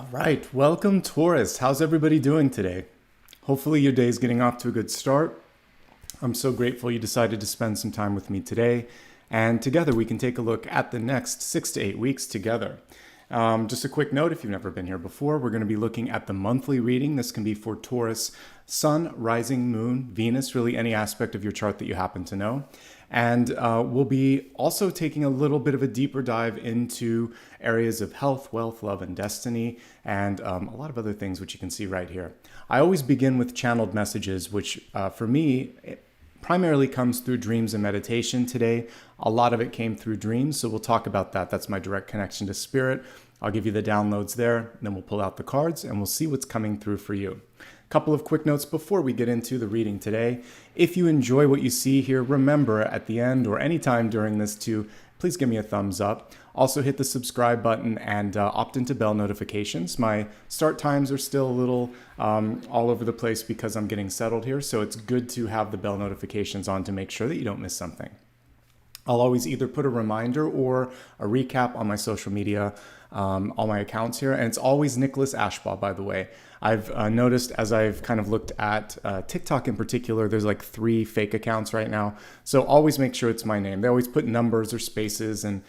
All right, welcome Taurus. How's everybody doing today? Hopefully your day is getting off to a good start. I'm so grateful you decided to spend some time with me today, and together we can take a look at the next 6 to 8 weeks together. Just a quick note, if you've never been here before, we're going to be looking at the monthly reading. This can be for Taurus, Sun, Rising, Moon, Venus, really any aspect of your chart that you happen to know. And we'll be also taking a little bit of a deeper dive into areas of health, wealth, love, and destiny, and a lot of other things which you can see right here. I always begin with channeled messages, which for me, primarily comes through dreams and meditation today. A lot of it came through dreams, so we'll talk about that. That's my direct connection to spirit. I'll give you the downloads there, and then we'll pull out the cards and we'll see what's coming through for you. A couple of quick notes before we get into the reading today. If you enjoy what you see here, remember at the end or anytime during this to please give me a thumbs up. Also hit the subscribe button and opt into bell notifications. My start times are still a little all over the place because I'm getting settled here, so it's good to have the bell notifications on to make sure that you don't miss something. I'll always either put a reminder or a recap on my social media, all my accounts here, and it's always Nicholas Ashbaugh, by the way. I've noticed as I've kind of looked at TikTok in particular, there's like 3 fake accounts right now, so always make sure it's my name. They always put numbers or spaces, and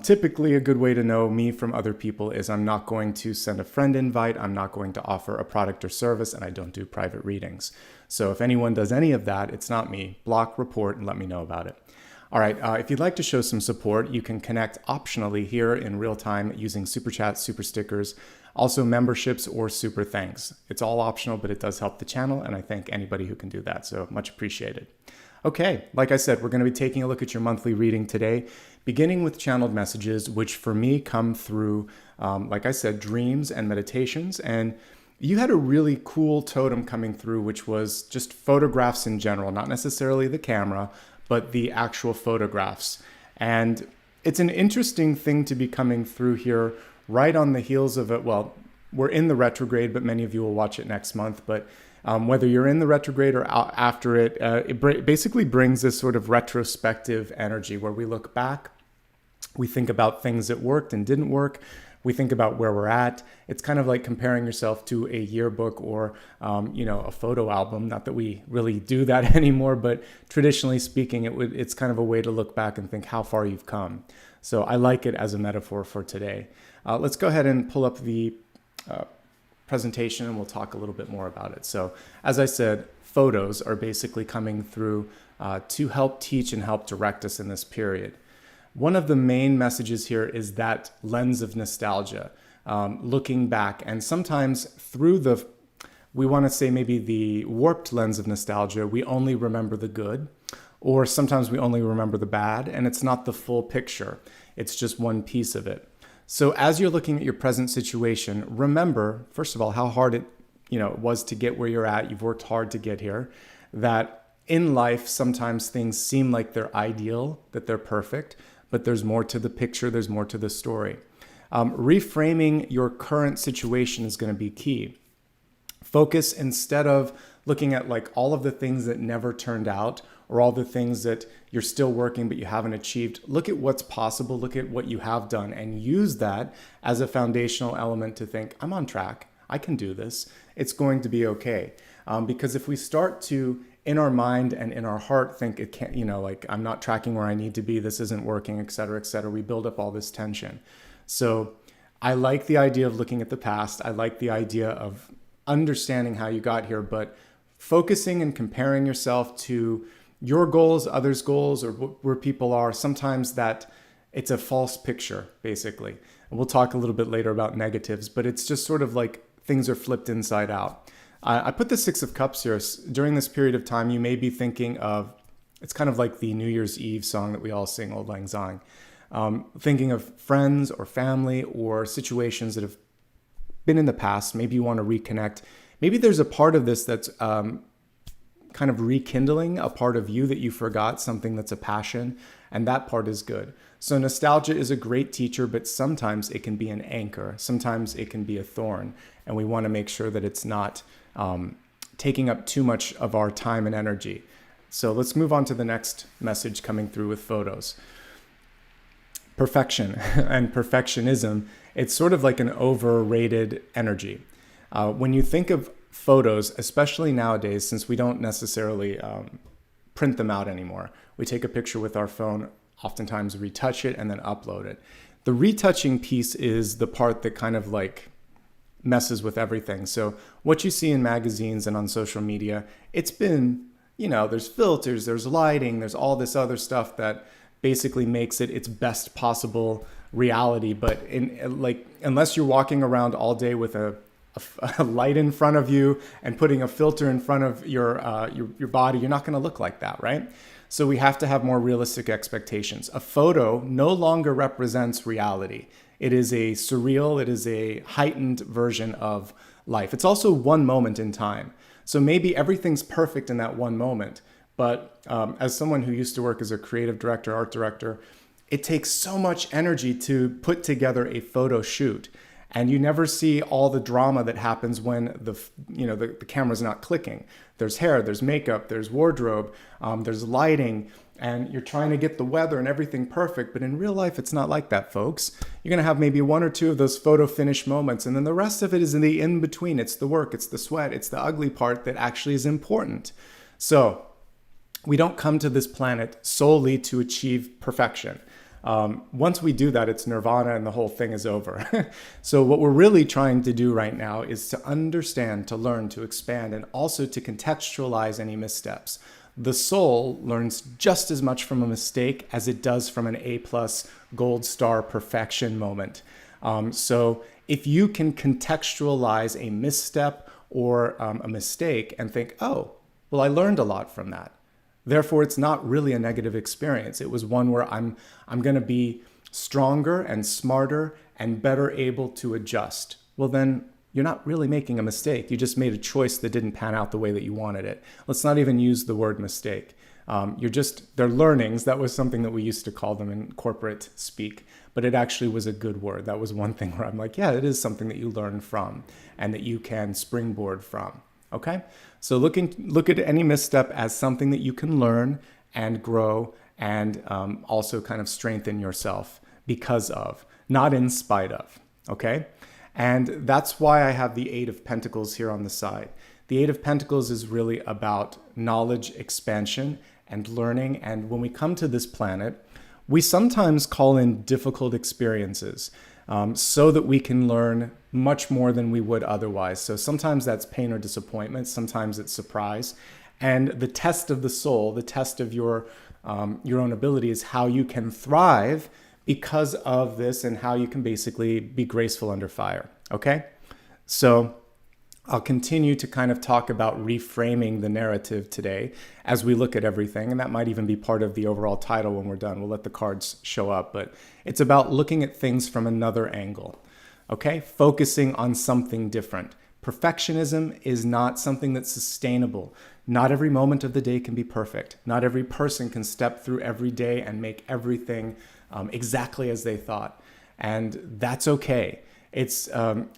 typically a good way to know me from other people is I'm not going to send a friend invite, I'm not going to offer a product or service, and I don't do private readings. So if anyone does any of that, it's not me. Block, report, and let me know about it. All right, if you'd like to show some support, you can connect optionally here in real time using SuperChats, SuperStickers, also memberships or super thanks. It's all optional, but it does help the channel, and I thank anybody who can do that, so much appreciated. Okay, like I said, we're going to be taking a look at your monthly reading today, beginning with channeled messages, which for me come through, like I said, dreams and meditations, and you had a really cool totem coming through, which was just photographs in general, not necessarily the camera, but the actual photographs. And it's an interesting thing to be coming through here right on the heels of it. Well, we're in the retrograde, but many of you will watch it next month. But whether you're in the retrograde or out after it, it basically brings this sort of retrospective energy where we look back, we think about things that worked and didn't work. We think about where we're at. It's kind of like comparing yourself to a yearbook or, a photo album. Not that we really do that anymore, but traditionally speaking, it's kind of a way to look back and think how far you've come. So I like it as a metaphor for today. Let's go ahead and pull up the presentation and we'll talk a little bit more about it. So as I said, photos are basically coming through to help teach and help direct us in this period. One of the main messages here is that lens of nostalgia, looking back, and sometimes through we want to say maybe the warped lens of nostalgia, we only remember the good, or sometimes we only remember the bad, and it's not the full picture. It's just one piece of it. So as you're looking at your present situation, remember, first of all, how hard it was to get where you're at. You've worked hard to get here. That in life, sometimes things seem like they're ideal, that they're perfect, but there's more to the picture, there's more to the story. Reframing your current situation is going to be key. Focus, instead of looking at like all of the things that never turned out or all the things that you're still working but you haven't achieved, look at what's possible, look at what you have done, and use that as a foundational element to think, I'm on track, I can do this, it's going to be okay. Because if we start to in our mind and in our heart think it can't, like I'm not tracking where I need to be, this isn't working, et cetera, we build up all this tension. So I like the idea of looking at the past. I like the idea of understanding how you got here, but focusing and comparing yourself to your goals, others' goals, or where people are, sometimes that it's a false picture, basically. And we'll talk a little bit later about negatives, but it's just sort of like things are flipped inside out. I put the 6 of Cups here. During this period of time, you may be thinking of, it's kind of like the New Year's Eve song that we all sing, Auld Lang Syne. Thinking of friends or family or situations that have been in the past. Maybe you want to reconnect. Maybe there's a part of this that's kind of rekindling a part of you that you forgot, something that's a passion, and that part is good. So nostalgia is a great teacher, but sometimes it can be an anchor. Sometimes it can be a thorn, and we want to make sure that it's not taking up too much of our time and energy. So let's move on to the next message coming through with photos. perfection and perfectionism, it's sort of like an overrated energy. When you think of photos, especially nowadays, since we don't necessarily print them out anymore, we take a picture with our phone, oftentimes retouch it and then upload it. The retouching piece is the part that kind of like messes with everything. So what you see in magazines and on social media, it's been, there's filters, there's lighting, there's all this other stuff that basically makes it its best possible reality. But unless you're walking around all day with a light in front of you and putting a filter in front of your body, you're not going to look like that, right? So we have to have more realistic expectations. A photo no longer represents reality. It is a surreal, it is a heightened version of life. It's also one moment in time. So maybe everything's perfect in that one moment. But as someone who used to work as a creative director, art director, it takes so much energy to put together a photo shoot. And you never see all the drama that happens when the camera's not clicking. There's hair, there's makeup, there's wardrobe, there's lighting, and you're trying to get the weather and everything perfect. But in real life, it's not like that, folks. You're gonna have maybe one or two of those photo finish moments, and then the rest of it is in the in-between. It's the work, it's the sweat, it's the ugly part that actually is important. So we don't come to this planet solely to achieve perfection. Once we do that, it's nirvana and the whole thing is over. So what we're really trying to do right now is to understand, to learn, to expand, and also to contextualize any missteps. The soul learns just as much from a mistake as it does from an A+ gold star perfection moment. So if you can contextualize a misstep or a mistake and think, oh, well, I learned a lot from that. Therefore, it's not really a negative experience. It was one where I'm going to be stronger and smarter and better able to adjust. Well, then you're not really making a mistake. You just made a choice that didn't pan out the way that you wanted it. Let's not even use the word mistake. They're learnings. That was something that we used to call them in corporate speak, but it actually was a good word. That was one thing where I'm like, yeah, it is something that you learn from and that you can springboard from. Okay? So look at any misstep as something that you can learn and grow and also kind of strengthen yourself because of, not in spite of. Okay? And that's why I have the Eight of Pentacles here on the side. The Eight of Pentacles is really about knowledge expansion and learning. And when we come to this planet, we sometimes call in difficult experiences so that we can learn much more than we would otherwise. So sometimes that's pain or disappointment. Sometimes it's surprise. And the test of the soul, the test of your own ability is how you can thrive because of this and how you can basically be graceful under fire. Okay? So I'll continue to kind of talk about reframing the narrative today as we look at everything. And that might even be part of the overall title when we're done. We'll let the cards show up. But it's about looking at things from another angle. Okay? Focusing on something different. Perfectionism is not something that's sustainable. Not every moment of the day can be perfect. Not every person can step through every day and make everything exactly as they thought. And that's okay. It's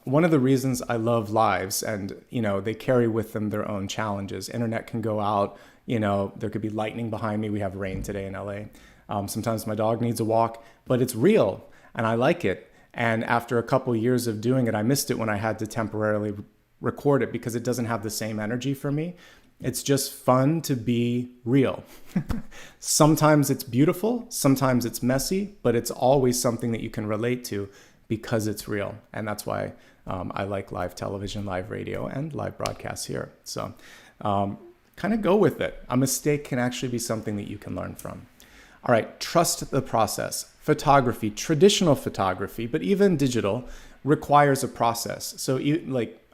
one of the reasons I love lives, and they carry with them their own challenges. Internet can go out, there could be lightning behind me. We have rain today in LA. Sometimes my dog needs a walk, but it's real and I like it. And after a couple years of doing it, I missed it when I had to temporarily record it because it doesn't have the same energy for me. It's just fun to be real. Sometimes it's beautiful, sometimes it's messy, but it's always something that you can relate to because it's real. And that's why I like live television, live radio, and live broadcasts here. So kind of go with it. A mistake can actually be something that you can learn from. All right, trust the process. Photography, traditional photography, but even digital, requires a process. So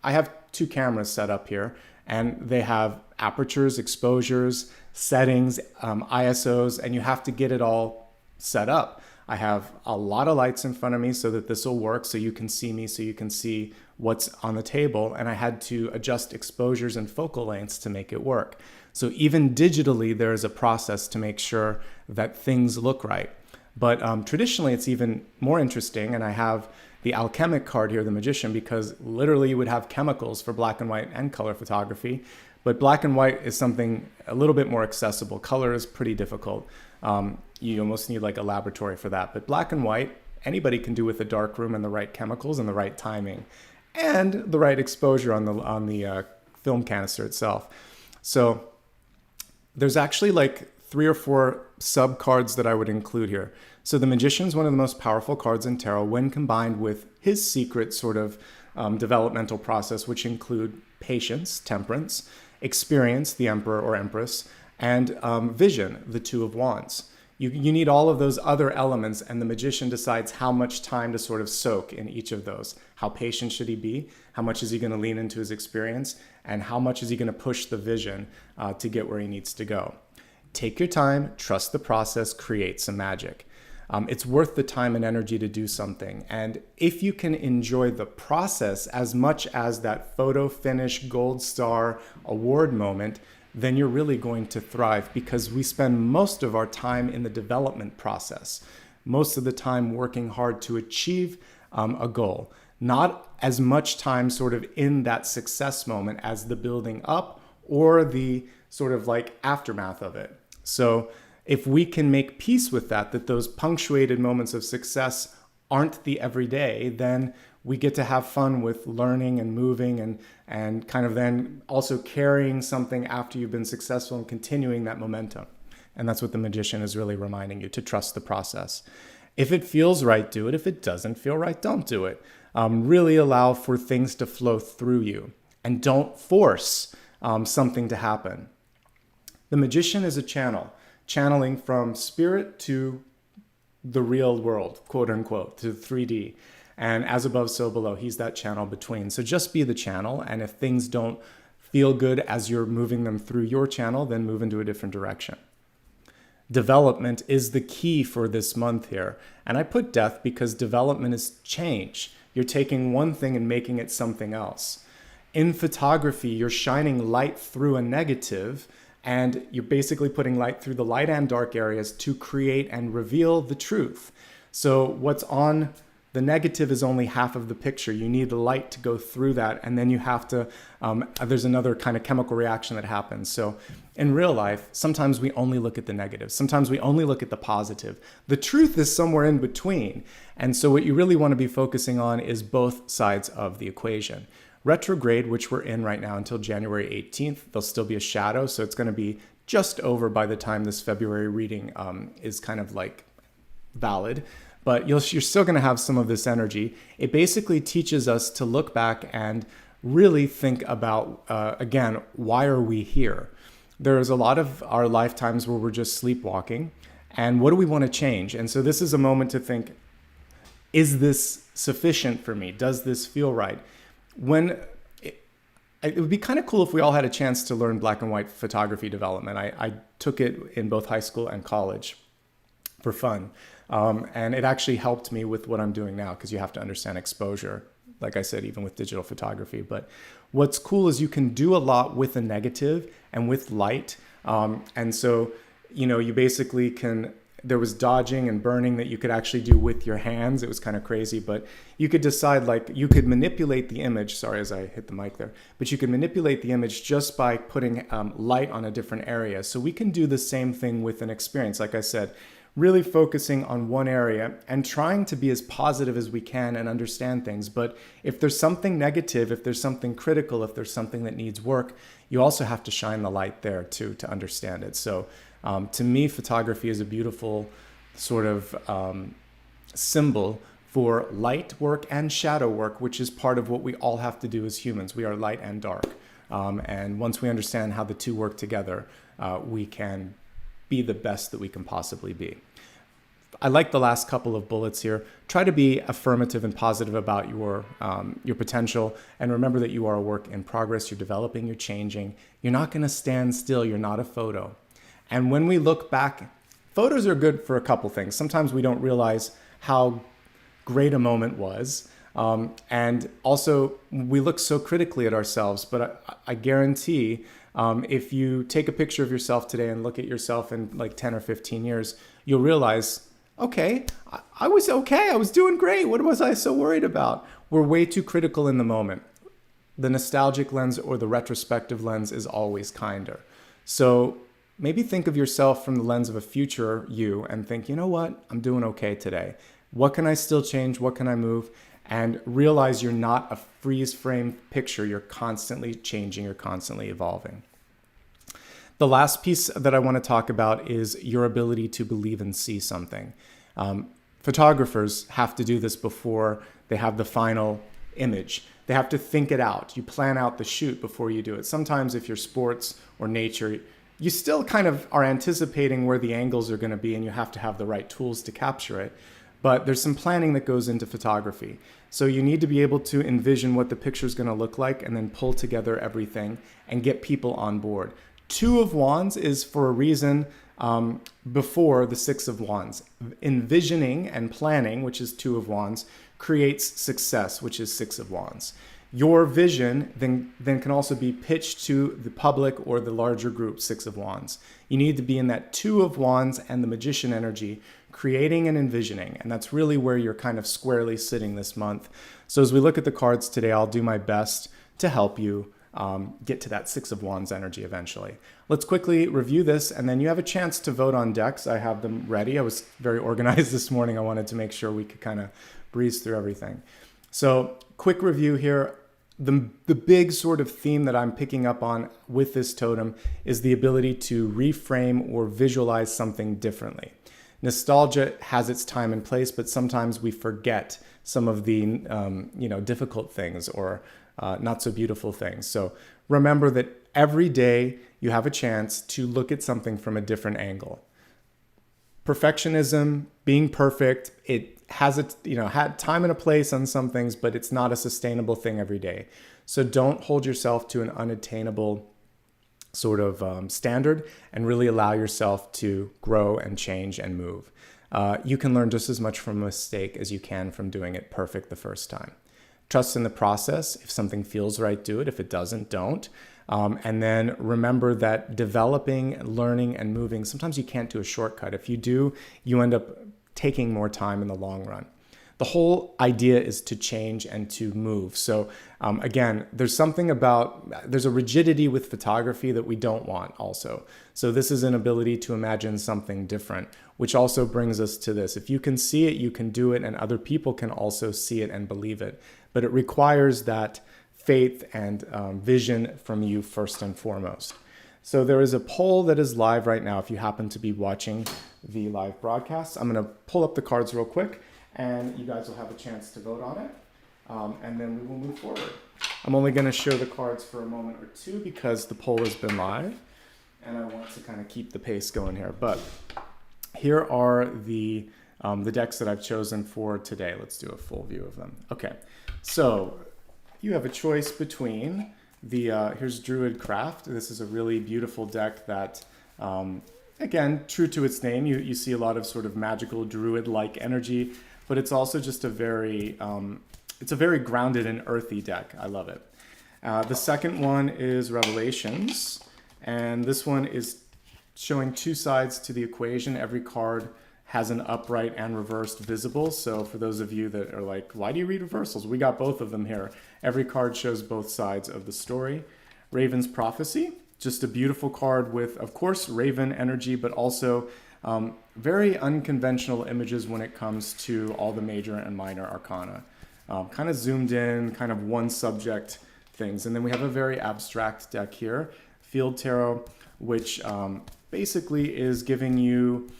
I have two cameras set up here, and they have apertures, exposures, settings, ISOs, and you have to get it all set up. I have a lot of lights in front of me so that this will work, so you can see me, so you can see what's on the table. And I had to adjust exposures and focal lengths to make it work. So even digitally, there is a process to make sure that things look right. But traditionally, it's even more interesting. And I have the alchemic card here, the magician, because literally you would have chemicals for black and white and color photography. But black and white is something a little bit more accessible. Color is pretty difficult. You almost need like a laboratory for that. But black and white, anybody can do with a dark room and the right chemicals and the right timing and the right exposure on the film canister itself. So there's actually like 3 or 4 sub cards that I would include here. So the Magician is one of the most powerful cards in tarot when combined with his secret sort of developmental process, which include patience, temperance, experience, the Emperor or Empress, and vision, the Two of Wands. You need all of those other elements, and the Magician decides how much time to sort of soak in each of those. How patient should he be? How much is he going to lean into his experience? And how much is he going to push the vision to get where he needs to go? Take your time, trust the process, create some magic. It's worth the time and energy to do something. And if you can enjoy the process as much as that photo finish gold star award moment, then you're really going to thrive, because we spend most of our time in the development process, most of the time working hard to achieve a goal, not as much time sort of in that success moment as the building up or the sort of like aftermath of it. So if we can make peace with that those punctuated moments of success aren't the everyday, then we get to have fun with learning and moving and kind of then also carrying something after you've been successful and continuing that momentum. And that's what the Magician is really reminding you, to trust the process. If it feels right, do it. If it doesn't feel right, don't do it. Really allow for things to flow through you, and don't force something to happen. The Magician is a channel, channeling from spirit to the real world, quote unquote, to 3D. And as above, so below, he's that channel between. So just be the channel. And if things don't feel good as you're moving them through your channel, then move into a different direction. Development is the key for this month here. And I put death because development is change. You're taking one thing and making it something else. In photography, you're shining light through a negative, and you're basically putting light through the light and dark areas to create and reveal the truth. So what's on the negative is only half of the picture. You need the light to go through that, and then you have to, there's another kind of chemical reaction that happens. So in real life, sometimes we only look at the negative. Sometimes we only look at the positive. The truth is somewhere in between. And so what you really want to be focusing on is both sides of the equation. Retrograde, which we're in right now until January 18th, there'll still be a shadow. So it's going to be just over by the time this February reading is kind of like valid. But you're still going to have some of this energy. It basically teaches us to look back and really think about, again, why are we here? There's a lot of our lifetimes where we're just sleepwalking. And what do we want to change? And so this is a moment to think, is this sufficient for me? Does this feel right? It would be kind of cool if we all had a chance to learn black and white photography development. I took it in both high school and college for fun. And it actually helped me with what I'm doing now, because you have to understand exposure, like I said, even with digital photography. But what's cool is you can do a lot with a negative and with light. And so, you basically can, there was dodging and burning that you could actually do with your hands. It was kind of crazy, but you could decide, like, you could manipulate the image. Sorry, as I hit the mic there, but you could manipulate the image just by putting light on a different area. So we can do the same thing with an experience. Like I said, really focusing on one area and trying to be as positive as we can and understand things. But if there's something negative, if there's something critical, if there's something that needs work, you also have to shine the light there too, to understand it. So to me, photography is a beautiful sort of symbol for light work and shadow work, which is part of what we all have to do as humans. We are light and dark. And once we understand how the two work together, we can be the best that we can possibly be. I like the last couple of bullets here. Try to be affirmative and positive about your potential, and remember that you are a work in progress. You're developing, you're changing. You're not going to stand still. You're not a photo. And when we look back, photos are good for a couple things. Sometimes we don't realize how great a moment was. And also, we look so critically at ourselves, but I guarantee if you take a picture of yourself today and look at yourself in like 10 or 15 years, you'll realize, okay, I was okay. I was doing great. What was I so worried about? We're way too critical in the moment. the nostalgic lens or the retrospective lens is always kinder. So maybe think of yourself from the lens of a future you and think, you know what, I'm doing okay today. What can I still change? What can I move? And realize you're not a freeze frame picture. You're constantly changing. You're constantly evolving. The last piece that I want to talk about is your ability to believe and see something. Photographers have to do this before they have the final image. They have to think it out. You plan out the shoot before you do it. Sometimes if you're sports or nature, you still kind of are anticipating where the angles are going to be, and you have to have the right tools to capture it. But there's some planning that goes into photography. So you need to be able to envision what the picture is going to look like and then pull together everything and get people on board. Two of Wands is for a reason before the Six of Wands. Envisioning and planning, which is Two of Wands, creates success, which is Six of Wands. Your vision then can also be pitched to the public or the larger group, Six of Wands. You need to be in that Two of Wands and the Magician energy, creating and envisioning. And that's really where you're kind of squarely sitting this month. So as we look at the cards today, I'll do my best to help you get to that Six of Wands energy eventually. Let's quickly review this, and then you have a chance to vote on decks. I have them ready. I was very organized this morning. I wanted to make sure we could kind of breeze through everything. So quick review here. The big sort of theme that I'm picking up on with this totem is the ability to reframe or visualize something differently. Nostalgia has its time and place, but sometimes we forget some of the difficult things or not so beautiful things. So remember that every day you have a chance to look at something from a different angle. Perfectionism, being perfect, it has had time and a place on some things, but it's not a sustainable thing every day. So don't hold yourself to an unattainable sort of standard, and really allow yourself to grow and change and move. You can learn just as much from a mistake as you can from doing it perfect the first time. Trust in the process. If something feels right, do it. If it doesn't, don't. And then remember that developing, learning, and moving, sometimes you can't do a shortcut. If you do, you end up taking more time in the long run. The whole idea is to change and to move. So again, there's a rigidity with photography that we don't want also. So this is an ability to imagine something different, which also brings us to this. If you can see it, you can do it, and other people can also see it and believe it. But it requires that faith and vision from you first and foremost. So there is a poll that is live right now if you happen to be watching the live broadcast. I'm going to pull up the cards real quick, and you guys will have a chance to vote on it, and then we will move forward. I'm only going to show the cards for a moment or two because the poll has been live, and I want to kind of keep the pace going here. But here are the decks that I've chosen for today. Let's do a full view of them. Okay, so you have a choice between here's Druid Craft. This is a really beautiful deck that, again, true to its name, you see a lot of sort of magical druid-like energy, but it's also just it's a very grounded and earthy deck. I love it. The second one is Revelations, and this one is showing two sides to the equation. Every card has an upright and reversed visible. So for those of you that are like, why do you read reversals? We got both of them here. Every card shows both sides of the story. Raven's Prophecy, just a beautiful card with, of course, Raven energy, but also very unconventional images when it comes to all the major and minor arcana. Kind of zoomed in, kind of one subject things. And then we have a very abstract deck here, Field Tarot, which basically is giving you,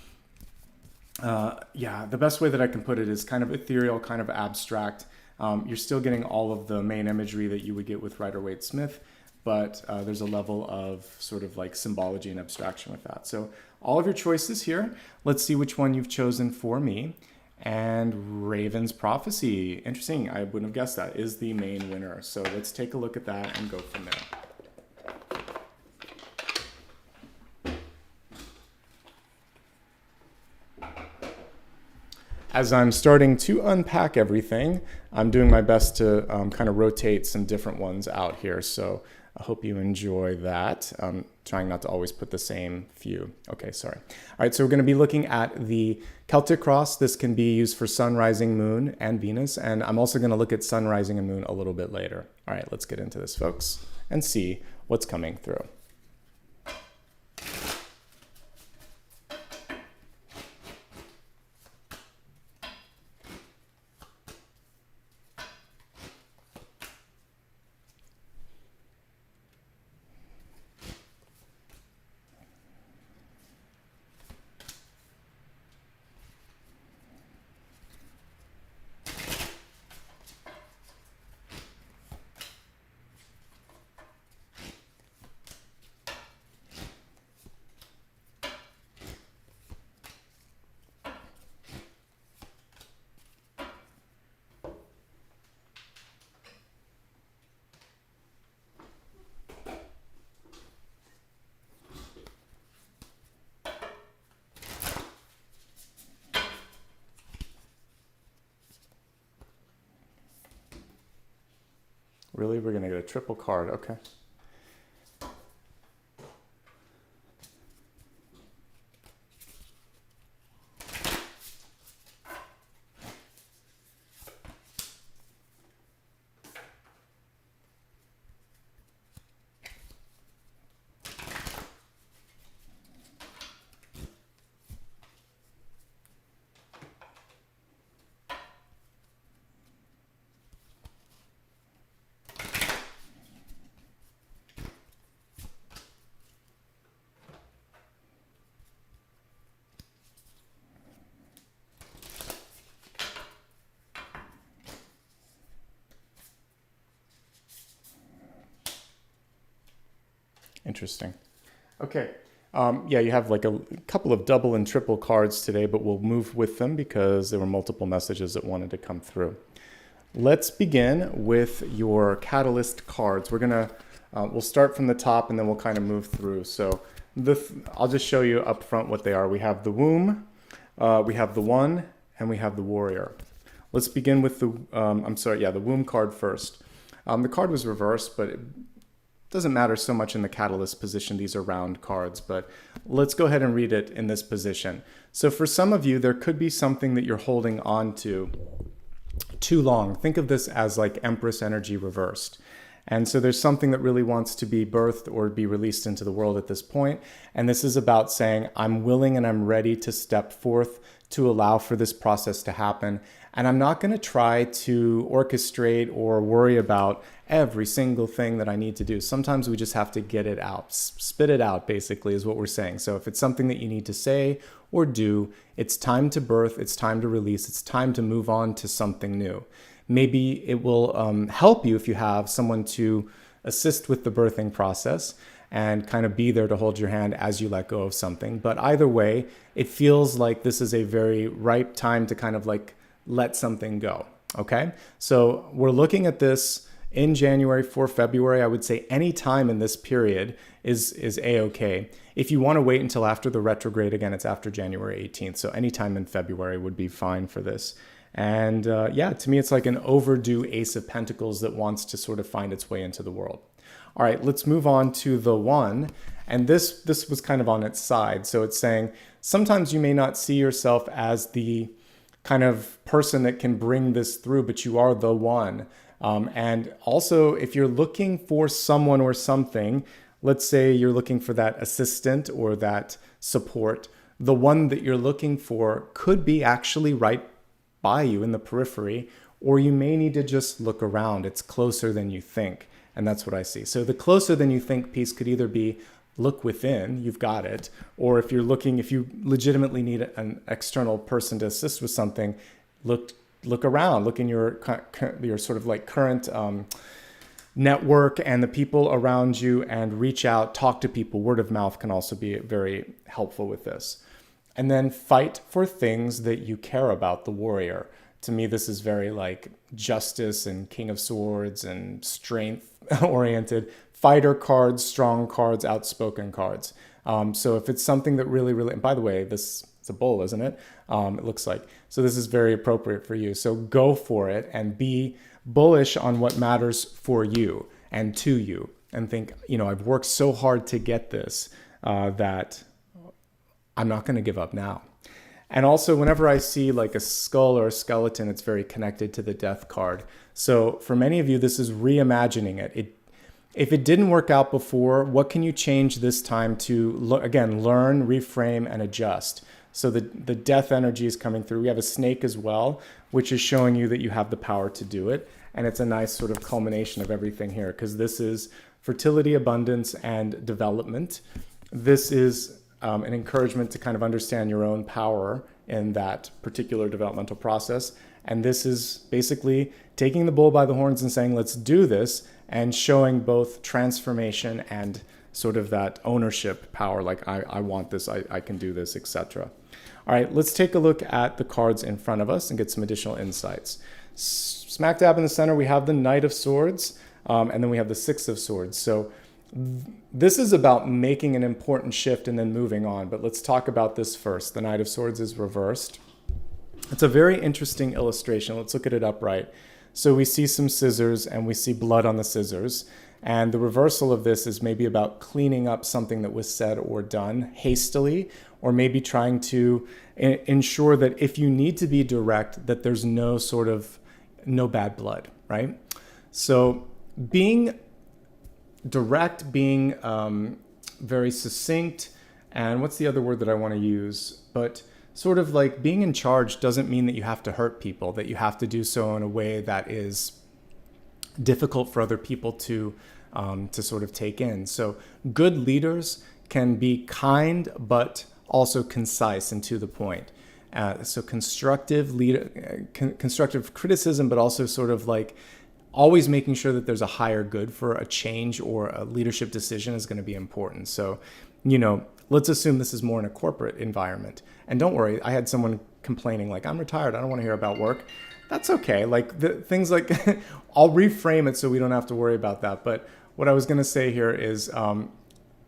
the best way that I can put it is kind of ethereal, kind of abstract. You're still getting all of the main imagery that you would get with Rider-Waite-Smith, but there's a level of sort of like symbology and abstraction with that. So all of your choices here. Let's see which one you've chosen for me. And Raven's Prophecy, interesting, I wouldn't have guessed that, is the main winner. So let's take a look at that and go from there. As I'm starting to unpack everything, I'm doing my best to kind of rotate some different ones out here. So I hope you enjoy that. Trying not to always put the same few. Okay, sorry. All right, so we're going to be looking at the Celtic Cross. This can be used for sun, rising, moon, and Venus. And I'm also going to look at sun, rising, and moon a little bit later. All right, let's get into this, folks, and see what's coming through. Really? We're going to get a triple card. Okay. Interesting. Okay. Yeah, you have like a couple of double and triple cards today, but we'll move with them because there were multiple messages that wanted to come through. Let's begin with your catalyst cards. We're gonna we'll start from the top and then we'll kind of move through. So I'll just show you up front what they are. We have the womb, we have the one, and we have the warrior. Let's begin with the the womb card first. The card was reversed, but it doesn't matter so much in the catalyst position. These are round cards, but let's go ahead and read it in this position. So for some of you, there could be something that you're holding on to too long. Think of this as like Empress energy reversed. And so there's something that really wants to be birthed or be released into the world at this point. And this is about saying, I'm willing and I'm ready to step forth to allow for this process to happen. And I'm not going to try to orchestrate or worry about every single thing that I need to do. Sometimes we just have to get it out, spit it out, basically, is what we're saying. So if it's something that you need to say or do, it's time to birth, it's time to release, it's time to move on to something new. Maybe it will help you if you have someone to assist with the birthing process and kind of be there to hold your hand as you let go of something. But either way, it feels like this is a very ripe time to kind of like let something go. Okay, so we're looking at this in January for February. I would say any time in this period is a-okay. If you want to wait until after the retrograde, again, it's after January 18th. So any time in February would be fine for this. And yeah, to me, it's like an overdue Ace of Pentacles that wants to sort of find its way into the world. All right, let's move on to the one. And this was kind of on its side. So it's saying sometimes you may not see yourself as the kind of person that can bring this through, but you are the one. And also, if you're looking for someone or something, let's say you're looking for that assistant or that support, the one that you're looking for could be actually right by you in the periphery, or you may need to just look around. It's closer than you think. And that's what I see. So the closer than you think piece could either be look within, you've got it, or if you legitimately need an external person to assist with something, look around, look in your sort of like current network and the people around you and reach out, talk to people. Word of mouth can also be very helpful with this. And then fight for things that you care about, the warrior. To me, this is very like justice and King of Swords and strength oriented. Fighter cards, strong cards, outspoken cards. So if it's something that really, and by the way, this is a bull, isn't it? It looks like. So this is very appropriate for you. So go for it and be bullish on what matters for you and to you. and think, I've worked so hard to get this that I'm not going to give up now. And also, whenever I see like a skull or a skeleton, it's very connected to the death card. So for many of you, this is reimagining it. If it didn't work out before, what can you change this time to, again, learn, reframe, and adjust? So the death energy is coming through. We have a snake as well, which is showing you that you have the power to do it. And it's a nice sort of culmination of everything here, because this is fertility, abundance, and development. This is an encouragement to kind of understand your own power in that particular developmental process. And this is basically taking the bull by the horns and saying, let's do this, and showing both transformation and sort of that ownership power, like I want this, I can do this, etc. All right, let's take a look at the cards in front of us and get some additional insights. Smack dab in the center, we have the Knight of Swords, and then we have the Six of Swords. So this is about making an important shift and then moving on, but let's talk about this first. The Knight of Swords is reversed. It's a very interesting illustration. Let's look at it upright. So we see some scissors and we see blood on the scissors. And the reversal of this is maybe about cleaning up something that was said or done hastily, or maybe trying to ensure that if you need to be direct, that there's no bad blood, right? So being direct, being very succinct, and what's the other word that I want to use? But sort of like being in charge doesn't mean that you have to hurt people, that you have to do so in a way that is difficult for other people to sort of take in. So good leaders can be kind, but also concise and to the point. So constructive criticism, but also sort of like always making sure that there's a higher good for a change or a leadership decision is going to be important. So, let's assume this is more in a corporate environment. And don't worry, I had someone complaining like, I'm retired, I don't want to hear about work. That's okay. Like things like, I'll reframe it so we don't have to worry about that. But what I was going to say here is,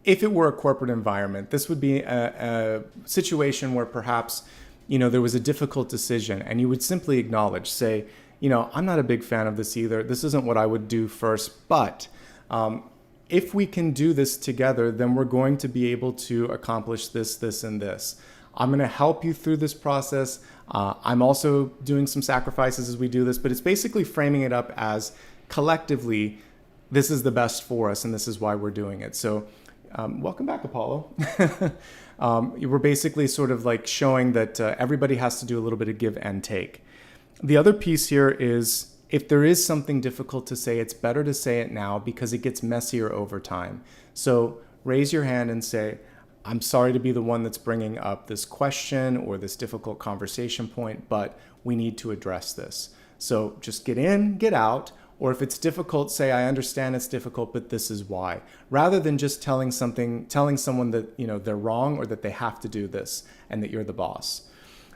if it were a corporate environment, this would be a situation where perhaps, there was a difficult decision and you would simply acknowledge, say, I'm not a big fan of this either. This isn't what I would do first, but if we can do this together, then we're going to be able to accomplish this, this, and this. I'm going to help you through this process. I'm also doing some sacrifices as we do this, but it's basically framing it up as collectively, this is the best for us and this is why we're doing it. So welcome back, Apollo. We're basically sort of like showing that everybody has to do a little bit of give and take. The other piece here is, if there is something difficult to say, it's better to say it now because it gets messier over time. So raise your hand and say, I'm sorry to be the one that's bringing up this question or this difficult conversation point, but we need to address this. So just get in, get out, or if it's difficult, say, I understand it's difficult, but this is why. Rather than just telling someone that, they're wrong or that they have to do this and that you're the boss.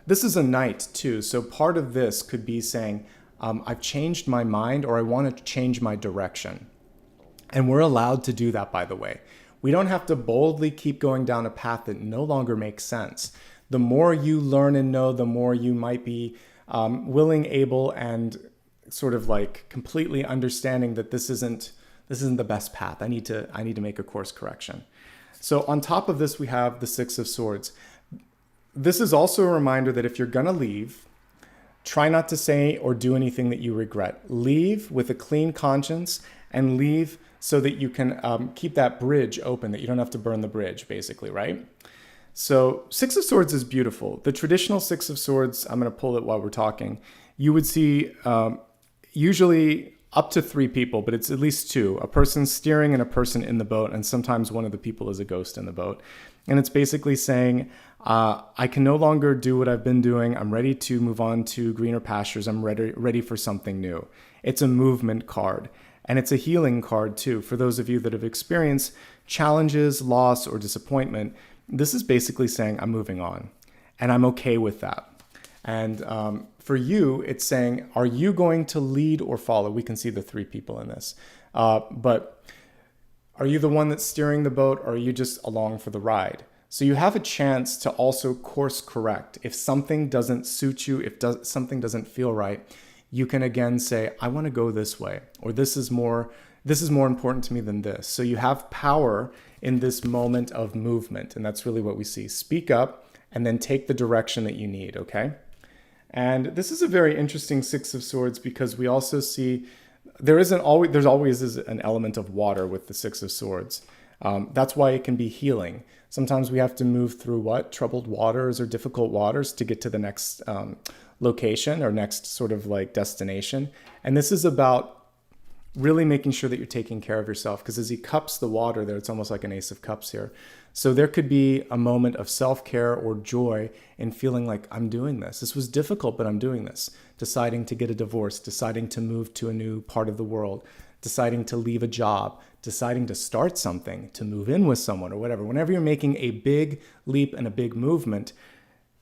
This is a knight too. So part of this could be saying, I've changed my mind, or I want to change my direction. And we're allowed to do that, by the way. We don't have to boldly keep going down a path that no longer makes sense. The more you learn and know, the more you might be willing, able, and sort of like completely understanding that this isn't the best path. I need to make a course correction. So on top of this, we have the Six of Swords. This is also a reminder that if you're going to leave, try not to say or do anything that you regret. Leave with a clean conscience and leave so that you can keep that bridge open, that you don't have to burn the bridge, basically, right? So Six of Swords is beautiful. The traditional Six of Swords, I'm going to pull it while we're talking, you would see usually up to 3 people, but it's at least 2, a person steering and a person in the boat, and sometimes one of the people is a ghost in the boat. And it's basically saying, I can no longer do what I've been doing. I'm ready to move on to greener pastures. I'm ready for something new. It's a movement card. And it's a healing card too. For those of you that have experienced challenges, loss, or disappointment, this is basically saying, I'm moving on. And I'm okay with that. And for you, it's saying, are you going to lead or follow? We can see the 3 people in this. But are you the one that's steering the boat, or are you just along for the ride? So you have a chance to also course correct. If something doesn't suit you, if something doesn't feel right, you can again say, I want to go this way, or this is more this is more important to me than this. So you have power in this moment of movement, and that's really what we see. Speak up and then take the direction that you need, okay? And this is a very interesting Six of Swords because we also see there's always an element of water with the Six of Swords. That's why it can be healing. Sometimes we have to move through troubled waters or difficult waters to get to the next location or next sort of like destination. And this is about really making sure that you're taking care of yourself, because as he cups the water there, it's almost like an Ace of Cups here. So there could be a moment of self-care or joy in feeling like, I'm doing this. This was difficult, but I'm doing this. Deciding to get a divorce, deciding to move to a new part of the world, deciding to leave a job, deciding to start something, to move in with someone or whatever. Whenever you're making a big leap and a big movement,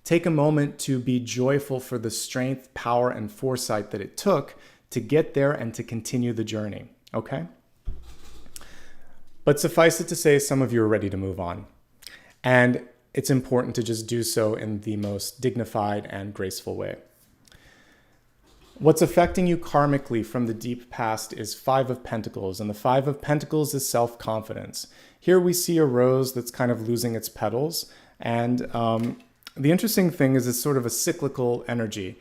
take a moment to be joyful for the strength, power, and foresight that it took to get there and to continue the journey, okay? But suffice it to say, some of you are ready to move on. And it's important to just do so in the most dignified and graceful way. What's affecting you karmically from the deep past is Five of Pentacles, and the Five of Pentacles is self-confidence. Here we see a rose that's kind of losing its petals, and the interesting thing is it's sort of a cyclical energy.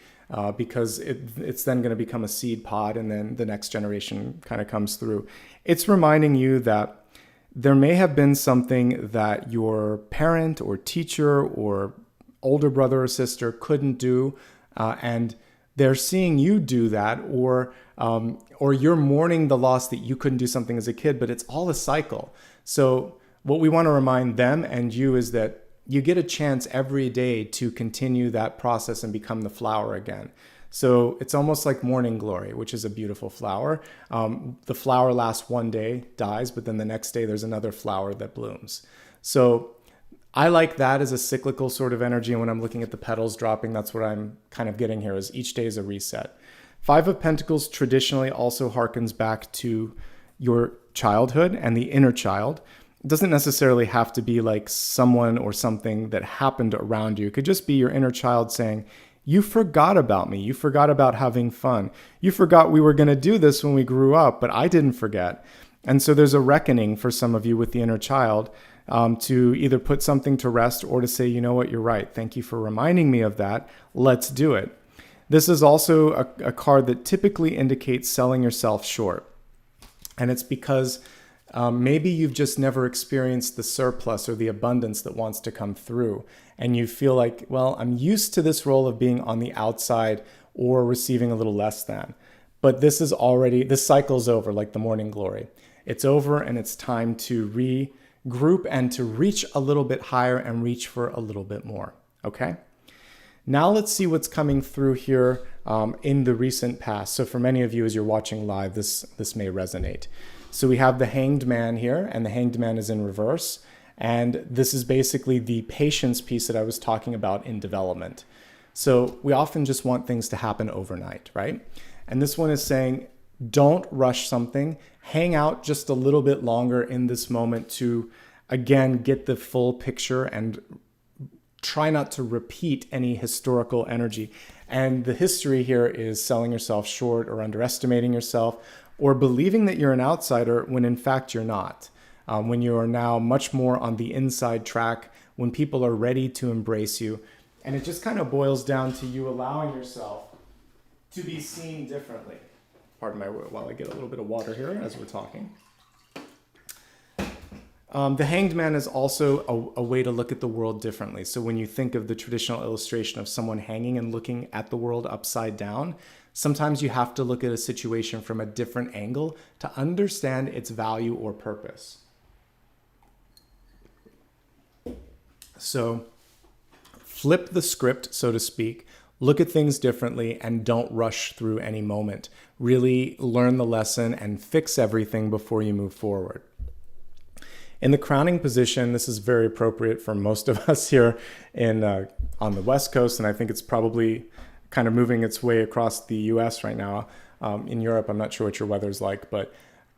Because it's then going to become a seed pod, and then the next generation kind of comes through. It's reminding you that there may have been something that your parent or teacher or older brother or sister couldn't do, and they're seeing you do that, or you're mourning the loss that you couldn't do something as a kid, but it's all a cycle. So what we want to remind them and you is that you get a chance every day to continue that process and become the flower again. So it's almost like morning glory, which is a beautiful flower. The flower lasts one day, dies, but then the next day there's another flower that blooms. So I like that as a cyclical sort of energy. And when I'm looking at the petals dropping, that's what I'm kind of getting here, is each day is a reset. Five of Pentacles traditionally also harkens back to your childhood and the inner child. It doesn't necessarily have to be like someone or something that happened around you. It could just be your inner child saying, you forgot about me. You forgot about having fun. You forgot we were going to do this when we grew up, but I didn't forget. And so there's a reckoning for some of you with the inner child to either put something to rest or to say, you know what, you're right. Thank you for reminding me of that. Let's do it. This is also a card that typically indicates selling yourself short. And it's because maybe you've just never experienced the surplus or the abundance that wants to come through. And you feel like, well, I'm used to this role of being on the outside or receiving a little less than. But this cycle's over, like the morning glory. It's over, and it's time to regroup and to reach a little bit higher and reach for a little bit more, okay? Now let's see what's coming through here in the recent past. So for many of you, as you're watching live, this may resonate. So we have the Hanged Man here, and the Hanged Man is in reverse. And this is basically the patience piece that I was talking about in development. So we often just want things to happen overnight, right? And this one is saying, don't rush something. Hang out just a little bit longer in this moment to, again, get the full picture and try not to repeat any historical energy. And the history here is selling yourself short or underestimating yourself, or believing that you're an outsider when in fact you're not. When you are now much more on the inside track, when people are ready to embrace you. And it just kind of boils down to you allowing yourself to be seen differently. Pardon my word while I get a little bit of water here as we're talking. The Hanged Man is also a way to look at the world differently. So when you think of the traditional illustration of someone hanging and looking at the world upside down, sometimes you have to look at a situation from a different angle to understand its value or purpose. So flip the script, so to speak, look at things differently, and don't rush through any moment. Really learn the lesson and fix everything before you move forward. In the crowning position, this is very appropriate for most of us here on the West Coast, and I think it's probably kind of moving its way across the US right now. In Europe, I'm not sure what your weather's like, but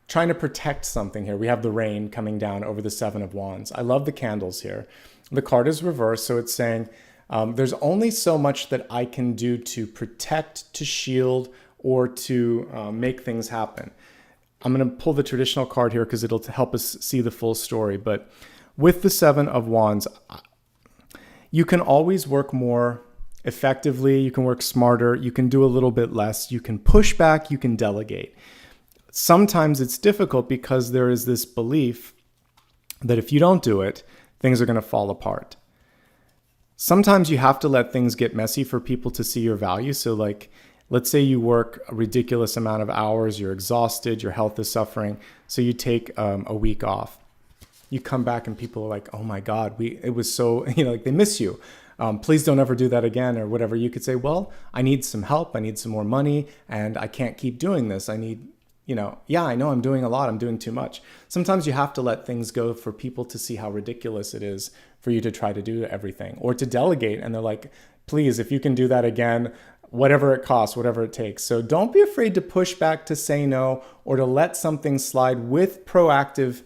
trying to protect something here. We have the rain coming down over the Seven of Wands. I love the candles here. The card is reversed, so it's saying there's only so much that I can do to protect, to shield, or to make things happen. I'm going to pull the traditional card here because it'll help us see the full story. But with the Seven of Wands, you can always work more effectively. You can work smarter. You can do a little bit less. You can push back. You can delegate. Sometimes it's difficult because there is this belief that if you don't do it, things are going to fall apart. Sometimes you have to let things get messy for people to see your value. So like, let's say you work a ridiculous amount of hours, you're exhausted, your health is suffering, so you take a week off. You come back and people are like, oh my God, it was so, like they miss you. Please don't ever do that again or whatever. You could say, well, I need some help, I need some more money, and I can't keep doing this. I need, I know I'm doing a lot, I'm doing too much. Sometimes you have to let things go for people to see how ridiculous it is for you to try to do everything or to delegate. And they're like, please, if you can do that again, whatever it costs, whatever it takes. So don't be afraid to push back, to say no, or to let something slide with proactive